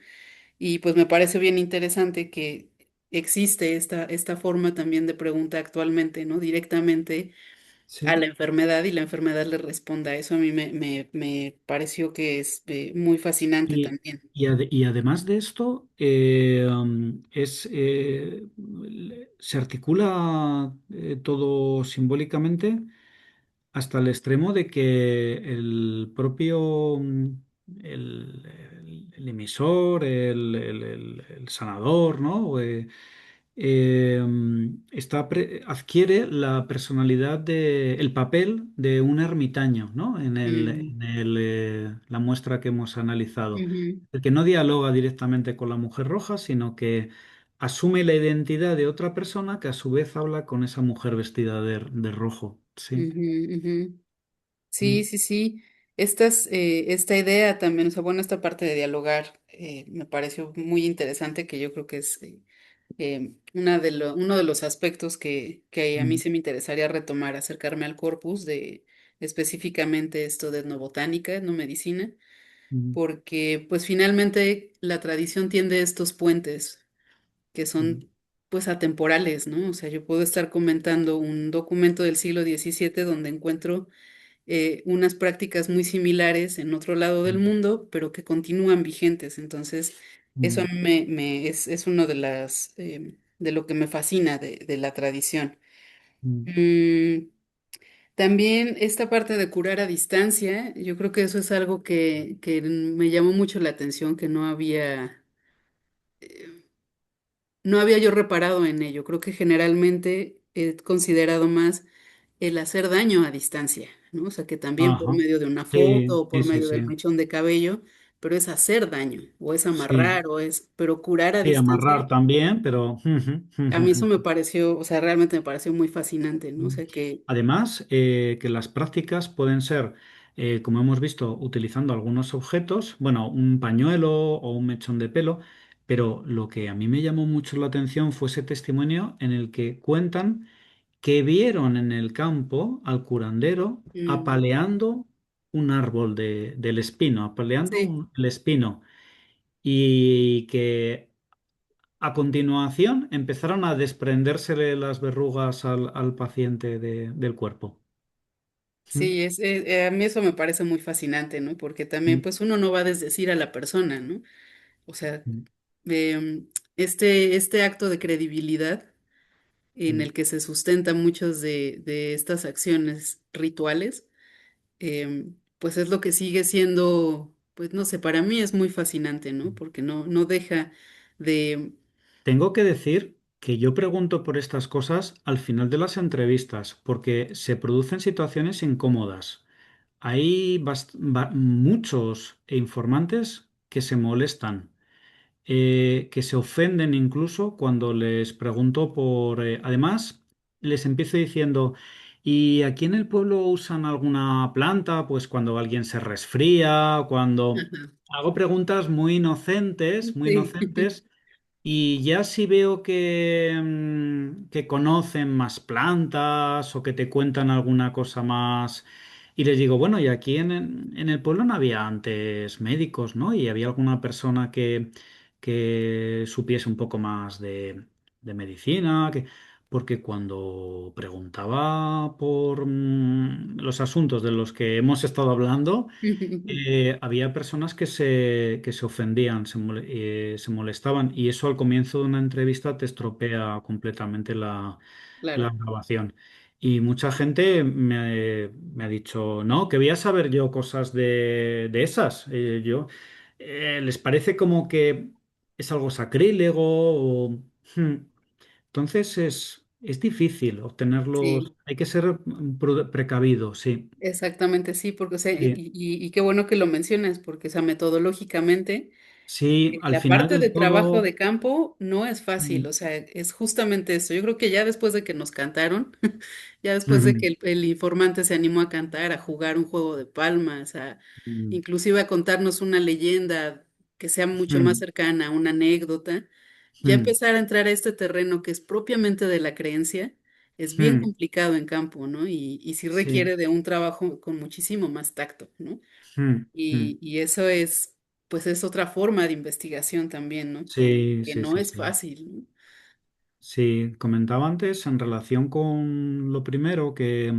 Y pues me parece bien interesante que existe esta forma también de pregunta actualmente, ¿no? Directamente a Sí. la enfermedad y la enfermedad le responda. Eso a mí me pareció que es muy fascinante Y, también. y además de esto, se articula todo simbólicamente hasta el extremo de que el propio el emisor, el sanador, ¿no? Adquiere la personalidad el papel de un ermitaño, ¿no? Mm, La muestra que hemos analizado. ujú, El que no dialoga directamente con la mujer roja, sino que asume la identidad de otra persona que a su vez habla con esa mujer vestida de rojo. Sí. ujú, ujú. Sí, Mm, sí, sí. Esta idea también, o sea, bueno, esta parte de dialogar me pareció muy interesante, que yo creo que es uno de los aspectos que a mí mm, se me interesaría retomar, acercarme al corpus de específicamente esto de etnobotánica, etnomedicina, mm, porque pues finalmente la tradición tiende estos puentes que mm, son pues atemporales, ¿no? O sea, yo puedo estar comentando un documento del siglo XVII donde encuentro unas prácticas muy similares en otro lado del mundo, pero que continúan vigentes. Entonces, eso a mm, mí es uno de de lo que me fascina de la tradición. mm. Mm, también esta parte de curar a distancia, yo creo que eso es algo que me llamó mucho la atención, que no había yo reparado en ello. Creo que generalmente he considerado más el hacer daño a distancia, ¿no? O sea, que también por Ajá. medio de una foto Sí, o sí, por sí, medio del sí. mechón de cabello, pero es hacer daño, o es Sí, amarrar, pero curar a sí, distancia. amarrar también, pero... A mí eso me pareció, o sea, realmente me pareció muy fascinante, ¿no? O sea, que... Además, que las prácticas pueden ser, como hemos visto, utilizando algunos objetos, bueno, un pañuelo o un mechón de pelo, pero lo que a mí me llamó mucho la atención fue ese testimonio en el que cuentan que vieron en el campo al curandero mm, apaleando un árbol del espino, apaleando sí, el espino, y que a continuación empezaron a desprendérsele las verrugas al paciente del cuerpo. Mm, sí, a mí eso me parece muy fascinante, ¿no? Porque también, mm, pues, uno no va a desdecir a la persona, ¿no? O sea, mm, este acto de credibilidad en mm, el que se sustenta muchas de estas acciones rituales, pues es lo que sigue siendo, pues no sé, para mí es muy fascinante, ¿no? mm. Porque no deja de... Tengo que decir que yo pregunto por estas cosas al final de las entrevistas, porque se producen situaciones incómodas. Hay muchos informantes que se molestan, que se ofenden incluso cuando les pregunto por... además, les empiezo diciendo, ¿y aquí en el pueblo usan alguna planta? Pues cuando alguien se resfría, cuando... Ajá, Hago preguntas muy inocentes, muy sí, inocentes. Y ya si veo que conocen más plantas o que te cuentan alguna cosa más, y les digo, bueno, y aquí en el pueblo no había antes médicos, ¿no? Y había alguna persona que supiese un poco más de medicina, porque cuando preguntaba por los asuntos de los que hemos estado hablando, había personas que se ofendían, se molestaban, y eso al comienzo de una entrevista te estropea completamente la claro. grabación. Y mucha gente me ha dicho, no, que voy a saber yo cosas de esas. ¿Les parece como que es algo sacrílego? Entonces es difícil obtenerlos, Sí. hay que ser precavido, sí, Exactamente, sí, porque, o sea, sí. y qué bueno que lo mencionas, porque, o sea, metodológicamente, Sí, al la final parte de del trabajo todo. de campo no es fácil, Mm, o sea, es justamente eso. Yo creo que ya después de que nos cantaron, ya después de que ujú, el informante se animó a cantar, a jugar un juego de palmas, mm, inclusive a contarnos una leyenda que sea mucho más mm, cercana a una anécdota, ya mm, empezar a entrar a este terreno que es propiamente de la creencia, es bien mm, complicado en campo, ¿no? Y sí sí, requiere de un trabajo con muchísimo más tacto, ¿no? mm, mm, Y eso es, pues es otra forma de investigación también, ¿no? sí, Que sí, no sí, es sí. fácil, ¿no? Sí, comentaba antes en relación con lo primero que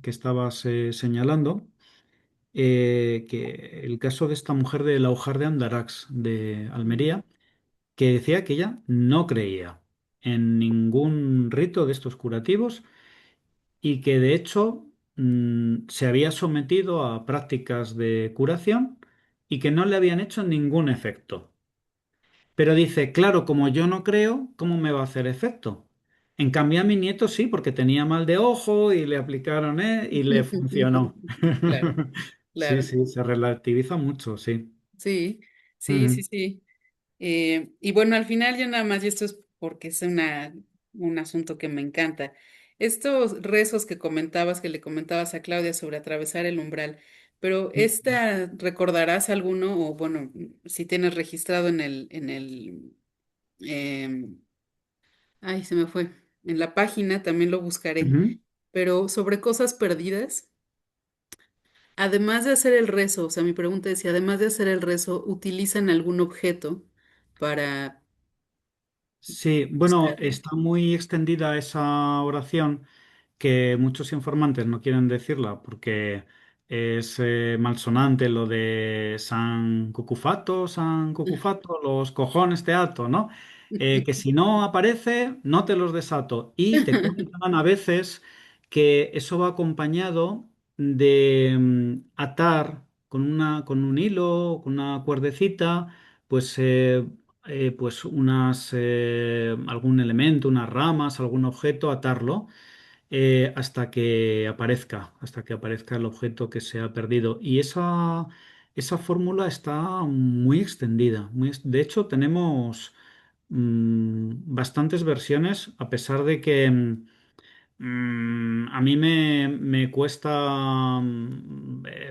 estabas señalando, que el caso de esta mujer de la Hojar de Andarax de Mm, Almería, que decía que ella no creía en ningún rito de estos curativos, y que de hecho se había sometido a prácticas de curación y que no le habían hecho ningún efecto. Pero dice, claro, como yo no creo, ¿cómo me va a hacer efecto? En cambio a mi nieto sí, porque tenía mal de ojo y le aplicaron, y le funcionó. Claro, Sí, claro. sí, se relativiza mucho, sí. Sí, sí, sí, Ujú, sí. Y bueno, al final yo nada más, y esto es porque es un asunto que me encanta. Estos rezos que comentabas, que le comentabas a Claudia sobre atravesar el umbral, pero ¿recordarás alguno? O bueno, si tienes registrado em, ay, se me fue, en la página también lo buscaré, ujú. pero sobre cosas perdidas. Además de hacer el rezo, o sea, mi pregunta es si además de hacer el rezo, utilizan algún objeto para Sí, bueno, buscar. está muy extendida esa oración que muchos informantes no quieren decirla porque es malsonante lo de San Cucufato, los cojones te ato, ¿no? Que si no aparece, no te los desato. Y te comentan a veces que eso va acompañado de atar con un hilo, con una cuerdecita, pues algún elemento, unas ramas, algún objeto, atarlo hasta que aparezca el objeto que se ha perdido. Y esa fórmula está muy extendida. De hecho, tenemos bastantes versiones, a pesar de que a mí me cuesta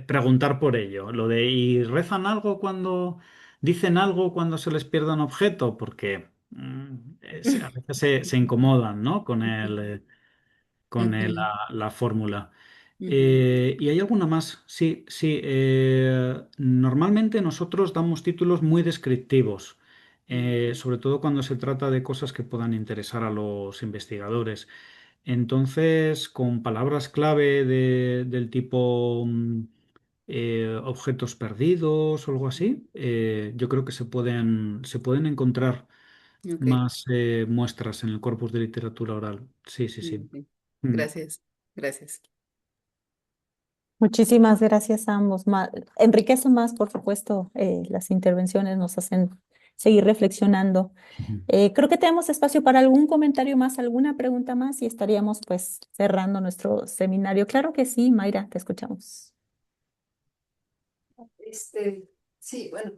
preguntar por ello. Lo de, ¿y rezan algo cuando dicen algo cuando se les pierde un objeto? Porque a veces se incomodan, ¿no? Ujú, La fórmula. ujú, ¿Y hay alguna más? Sí, sí. Normalmente nosotros damos títulos muy descriptivos, sobre todo cuando se trata de cosas que puedan interesar a los investigadores. Entonces, con palabras clave del tipo objetos perdidos o algo así, yo creo que se pueden encontrar ok, más muestras en el corpus de literatura oral. Sí, sí, sí. ok. Mm. Gracias, gracias. Muchísimas gracias a ambos. Enriquece más, por supuesto, las intervenciones nos hacen seguir reflexionando. Ujú. Creo que tenemos espacio para algún comentario más, alguna pregunta más y estaríamos pues cerrando nuestro seminario. Claro que sí, Mayra, te escuchamos. Este, sí, bueno,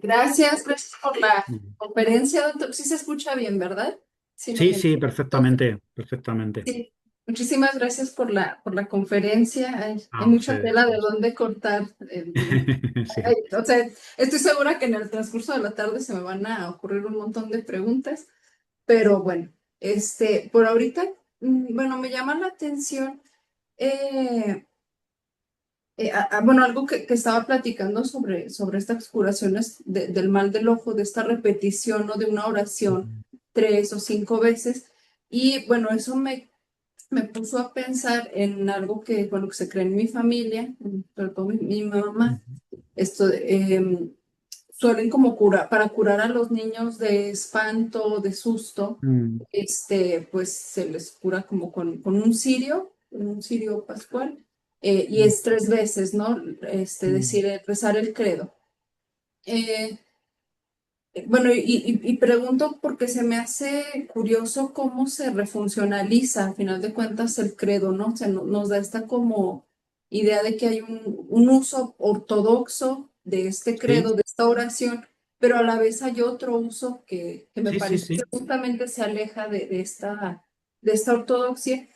gracias por la conferencia, doctor. Sí se escucha bien, ¿verdad? Sí, me Sí, identifico. sí, perfectamente, perfectamente. Sí, muchísimas gracias por la conferencia. Hay A mucha ustedes. tela de dónde cortar. Sí. O sea, estoy segura que en el transcurso de la tarde se me van a ocurrir un montón de preguntas, pero bueno, por ahorita, bueno, me llama la atención. eh, bueno, algo que estaba platicando sobre estas curaciones del mal del ojo, de esta repetición, ¿no? De una oración 3 o 5 veces. Y bueno, eso me puso a pensar en algo que, bueno, que se cree en mi familia, sobre todo mi mamá. Esto, suelen como curar, para curar a los niños de espanto, de susto, Mm, pues se les cura como con un cirio pascual, y mm, es 3 veces, ¿no? mm, Rezar el credo. Eh, bueno, y pregunto porque se me hace curioso cómo se refuncionaliza, al final de cuentas, el credo, ¿no? O sea, nos da esta como idea de que hay un uso ortodoxo de este credo, sí, de esta oración, pero a la vez hay otro uso que me sí, sí, parece que sí. justamente se aleja de esta ortodoxia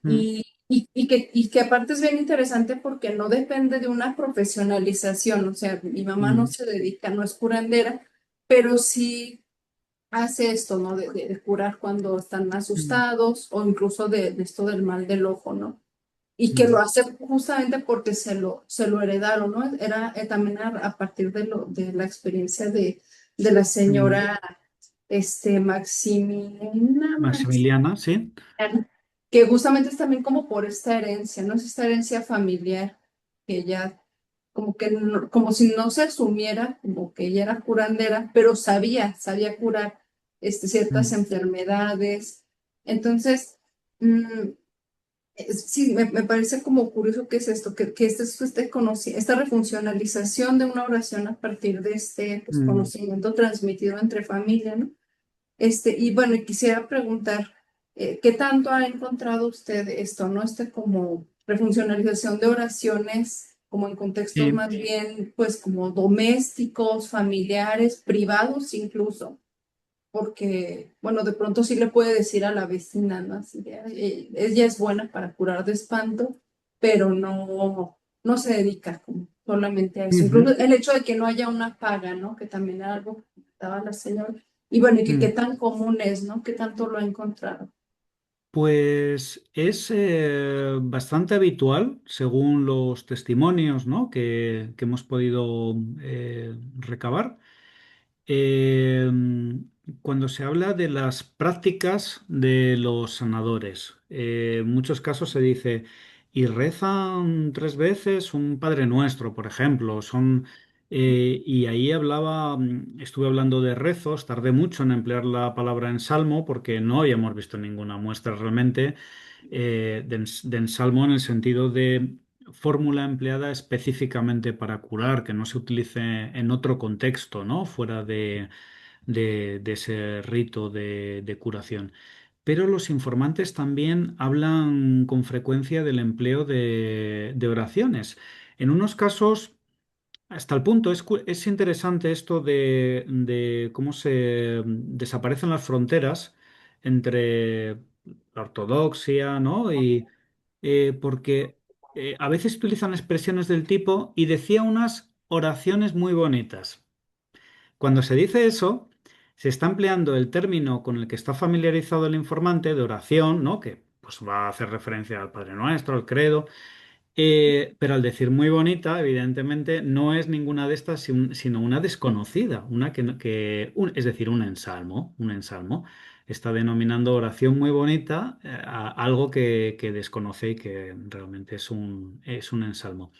Mm, y que aparte es bien interesante porque no depende de una profesionalización, o sea, mi mamá no mm, se dedica, no es curandera, pero sí hace esto, ¿no? De curar cuando están mm, asustados o incluso de esto del mal del ojo, ¿no? Y que lo mm, hace justamente porque se lo heredaron, ¿no? Era también a partir de la experiencia de la mm. señora Maximiliana, Maximiliana, sí. que justamente es también como por esta herencia, ¿no? Es esta herencia familiar que ella como que como si no se asumiera como que ella era curandera, pero sabía curar ciertas Mm, enfermedades. Entonces, mm, Sí, me parece como curioso que es esto, que esta refuncionalización de una oración a partir de este pues, Mm, conocimiento transmitido entre familia, ¿no? Y bueno, y quisiera preguntar, ¿qué tanto ha encontrado usted esto, ¿no? Como refuncionalización de oraciones, como en contextos sí. más bien, pues como domésticos, familiares, privados incluso? Porque, bueno, de pronto sí le puede decir a la vecina, ¿no? Así de, ella es buena para curar de espanto, pero no se dedica como solamente a eso. Incluso Ujú, el hecho de que no haya una paga, ¿no? Que también era algo que comentaba la señora. Y bueno, y que qué mm. tan común es, ¿no? ¿Qué tanto lo ha encontrado? Pues es bastante habitual, según los testimonios, ¿no? que hemos podido recabar. Eh, Cuando se habla de las prácticas de los sanadores, en muchos casos se dice, y rezan 3 veces un Padre Nuestro, por ejemplo, y ahí estuve hablando de rezos, tardé mucho en emplear la palabra ensalmo porque no habíamos visto ninguna muestra realmente de ensalmo en el sentido de fórmula empleada específicamente para curar, que no se utilice en otro contexto, ¿no? Fuera de ese rito de curación. Pero los informantes también hablan con frecuencia del empleo de oraciones. En unos casos, hasta el punto, es interesante esto de cómo se desaparecen las fronteras entre la ortodoxia, ¿no? Porque a veces utilizan expresiones del tipo y decía unas oraciones muy bonitas. Cuando se dice eso, se está empleando el término con el que está familiarizado el informante de oración, ¿no? Que pues va a hacer referencia al Padre Nuestro, al credo, pero al decir muy bonita, evidentemente no es ninguna de estas, sino una desconocida, una es decir, un ensalmo, un ensalmo. Está denominando oración muy bonita a algo que desconoce y que realmente es un ensalmo.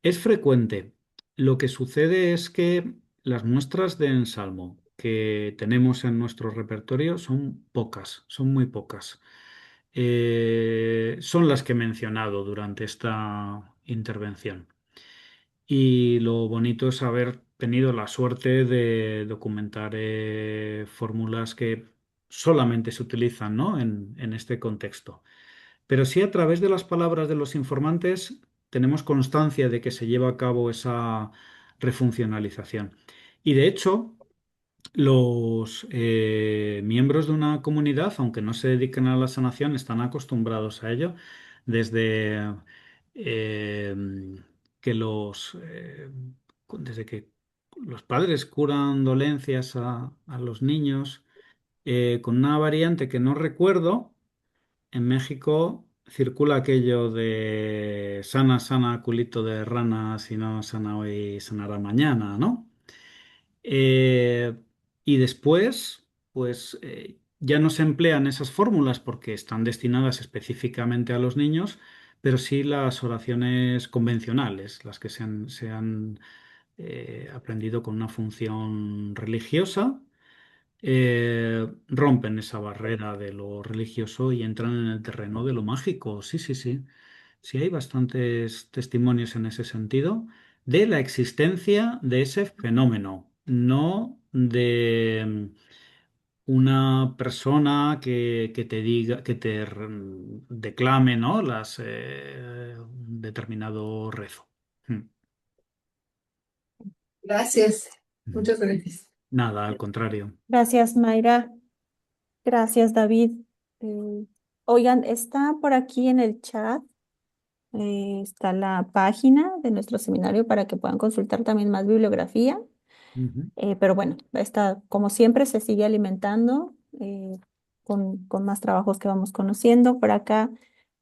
Es frecuente. Lo que sucede es que las muestras de ensalmo que tenemos en nuestro repertorio son pocas, son muy pocas. Son las que he mencionado durante esta intervención. Y lo bonito es haber tenido la suerte de documentar fórmulas que solamente se utilizan, ¿no? en este contexto. Pero sí a través de las palabras de los informantes tenemos constancia de que se lleva a cabo esa refuncionalización. Y de hecho, los miembros de una comunidad, aunque no se dediquen a la sanación, están acostumbrados a ello desde eh, que desde que los padres curan dolencias a los niños con una variante que no recuerdo. En México circula aquello de sana, sana, culito de rana, si no sana hoy, sanará mañana, ¿no? Eh, y después, pues ya no se emplean esas fórmulas porque están destinadas específicamente a los niños, pero sí las oraciones convencionales, las que se han aprendido con una función religiosa rompen esa barrera de lo religioso y entran en el terreno de lo mágico. Sí, sí, sí. Sí, hay bastantes testimonios en ese sentido de la existencia de ese fenómeno, no de una persona que te diga, que te declame, ¿no? Un determinado rezo. Mm, Gracias, mm. muchas gracias. Nada, al contrario. Gracias, Mayra. Gracias, David. Eh, Oigan, está por aquí en el chat, está la página de nuestro seminario para que puedan consultar también más bibliografía. Ujú, Pero bueno, esta, como siempre, se sigue alimentando con más trabajos que vamos conociendo. Por acá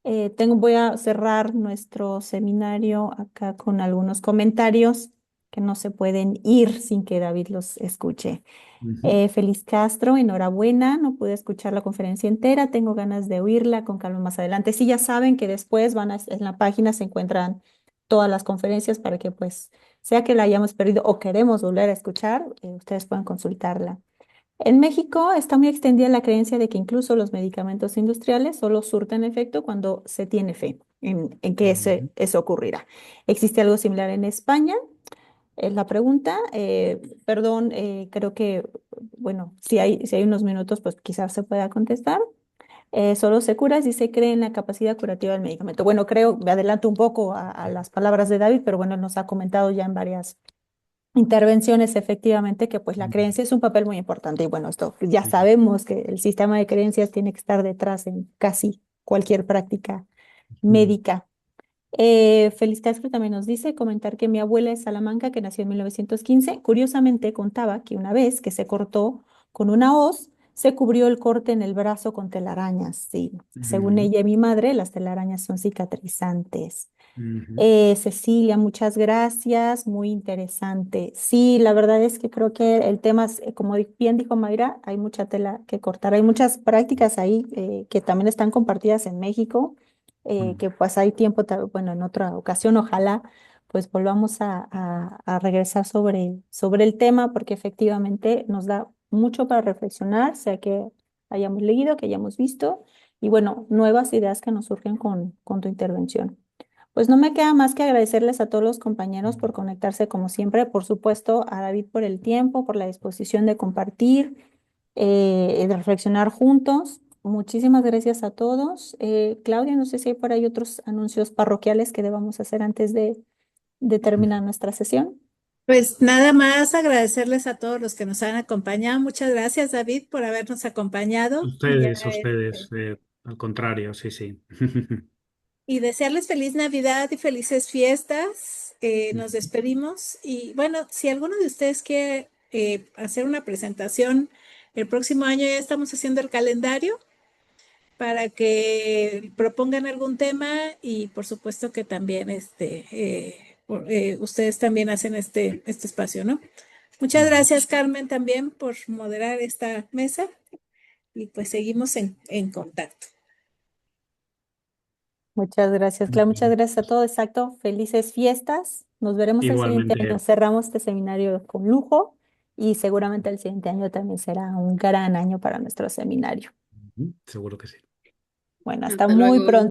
voy a cerrar nuestro seminario acá con algunos comentarios que no se pueden ir sin que David los escuche. ujú. Feliz Castro, enhorabuena. No pude escuchar la conferencia entera. Tengo ganas de oírla con calma más adelante. Sí, ya saben que después en la página se encuentran todas las conferencias para que pues sea que la hayamos perdido o queremos volver a escuchar, ustedes pueden consultarla. En México está muy extendida la creencia de que incluso los medicamentos industriales solo surten efecto cuando se tiene fe en que Ujú. eso ocurrirá. ¿Existe algo similar en España? Es la pregunta. Perdón, creo que, bueno, si hay unos minutos, pues quizás se pueda contestar. Solo se cura si se cree en la capacidad curativa del medicamento. Bueno, creo, me adelanto un poco a las palabras de David, pero bueno, él nos ha comentado ya en varias intervenciones, efectivamente, que pues la Ujú. creencia es un papel muy importante. Y bueno, esto ya Sí. sabemos que el sistema de creencias tiene que estar detrás en casi cualquier práctica Ujú. médica. Feliz Castro también nos dice comentar que mi abuela es Salamanca, que nació en 1915. Curiosamente contaba que una vez que se cortó con una hoz, se cubrió el corte en el brazo con telarañas. Sí, según Ujú. ella y mi madre, las telarañas son cicatrizantes. Ujú. Cecilia, muchas gracias, muy interesante. Sí, la verdad es que creo que el tema, como bien dijo Mayra, hay mucha tela que cortar, hay muchas prácticas ahí que también están compartidas en México, que pues hay tiempo, bueno, en otra ocasión, ojalá pues volvamos a regresar sobre el tema, porque efectivamente nos da mucho para reflexionar, sea que hayamos leído, que hayamos visto, y bueno, nuevas ideas que nos surgen con tu intervención. Pues no me queda más que agradecerles a todos los compañeros por conectarse como siempre, por supuesto a David por el tiempo, por la disposición de compartir, de reflexionar juntos. Muchísimas gracias a todos. Claudia, no sé si hay por ahí otros anuncios parroquiales que debamos hacer antes de terminar nuestra sesión. Pues nada más agradecerles a todos los que nos han acompañado. Muchas gracias, David, por habernos acompañado. Ya, Ustedes, al contrario, sí, sí. y desearles feliz Navidad y felices fiestas. Nos despedimos y bueno, si alguno de ustedes quiere hacer una presentación el próximo año, ya estamos haciendo el calendario para que propongan algún tema y por supuesto que también ustedes también hacen este espacio, ¿no? Muchas Ujú. gracias, Carmen, también por moderar esta mesa y pues seguimos en contacto. Muchas gracias, Muy Claudia. Muchas bien. gracias a todos. Exacto. Felices fiestas. Nos veremos el siguiente año. Igualmente, Cerramos este seminario con lujo y seguramente el siguiente año también será un gran año para nuestro seminario. seguro que sí. Bueno, hasta Hasta muy luego. pronto.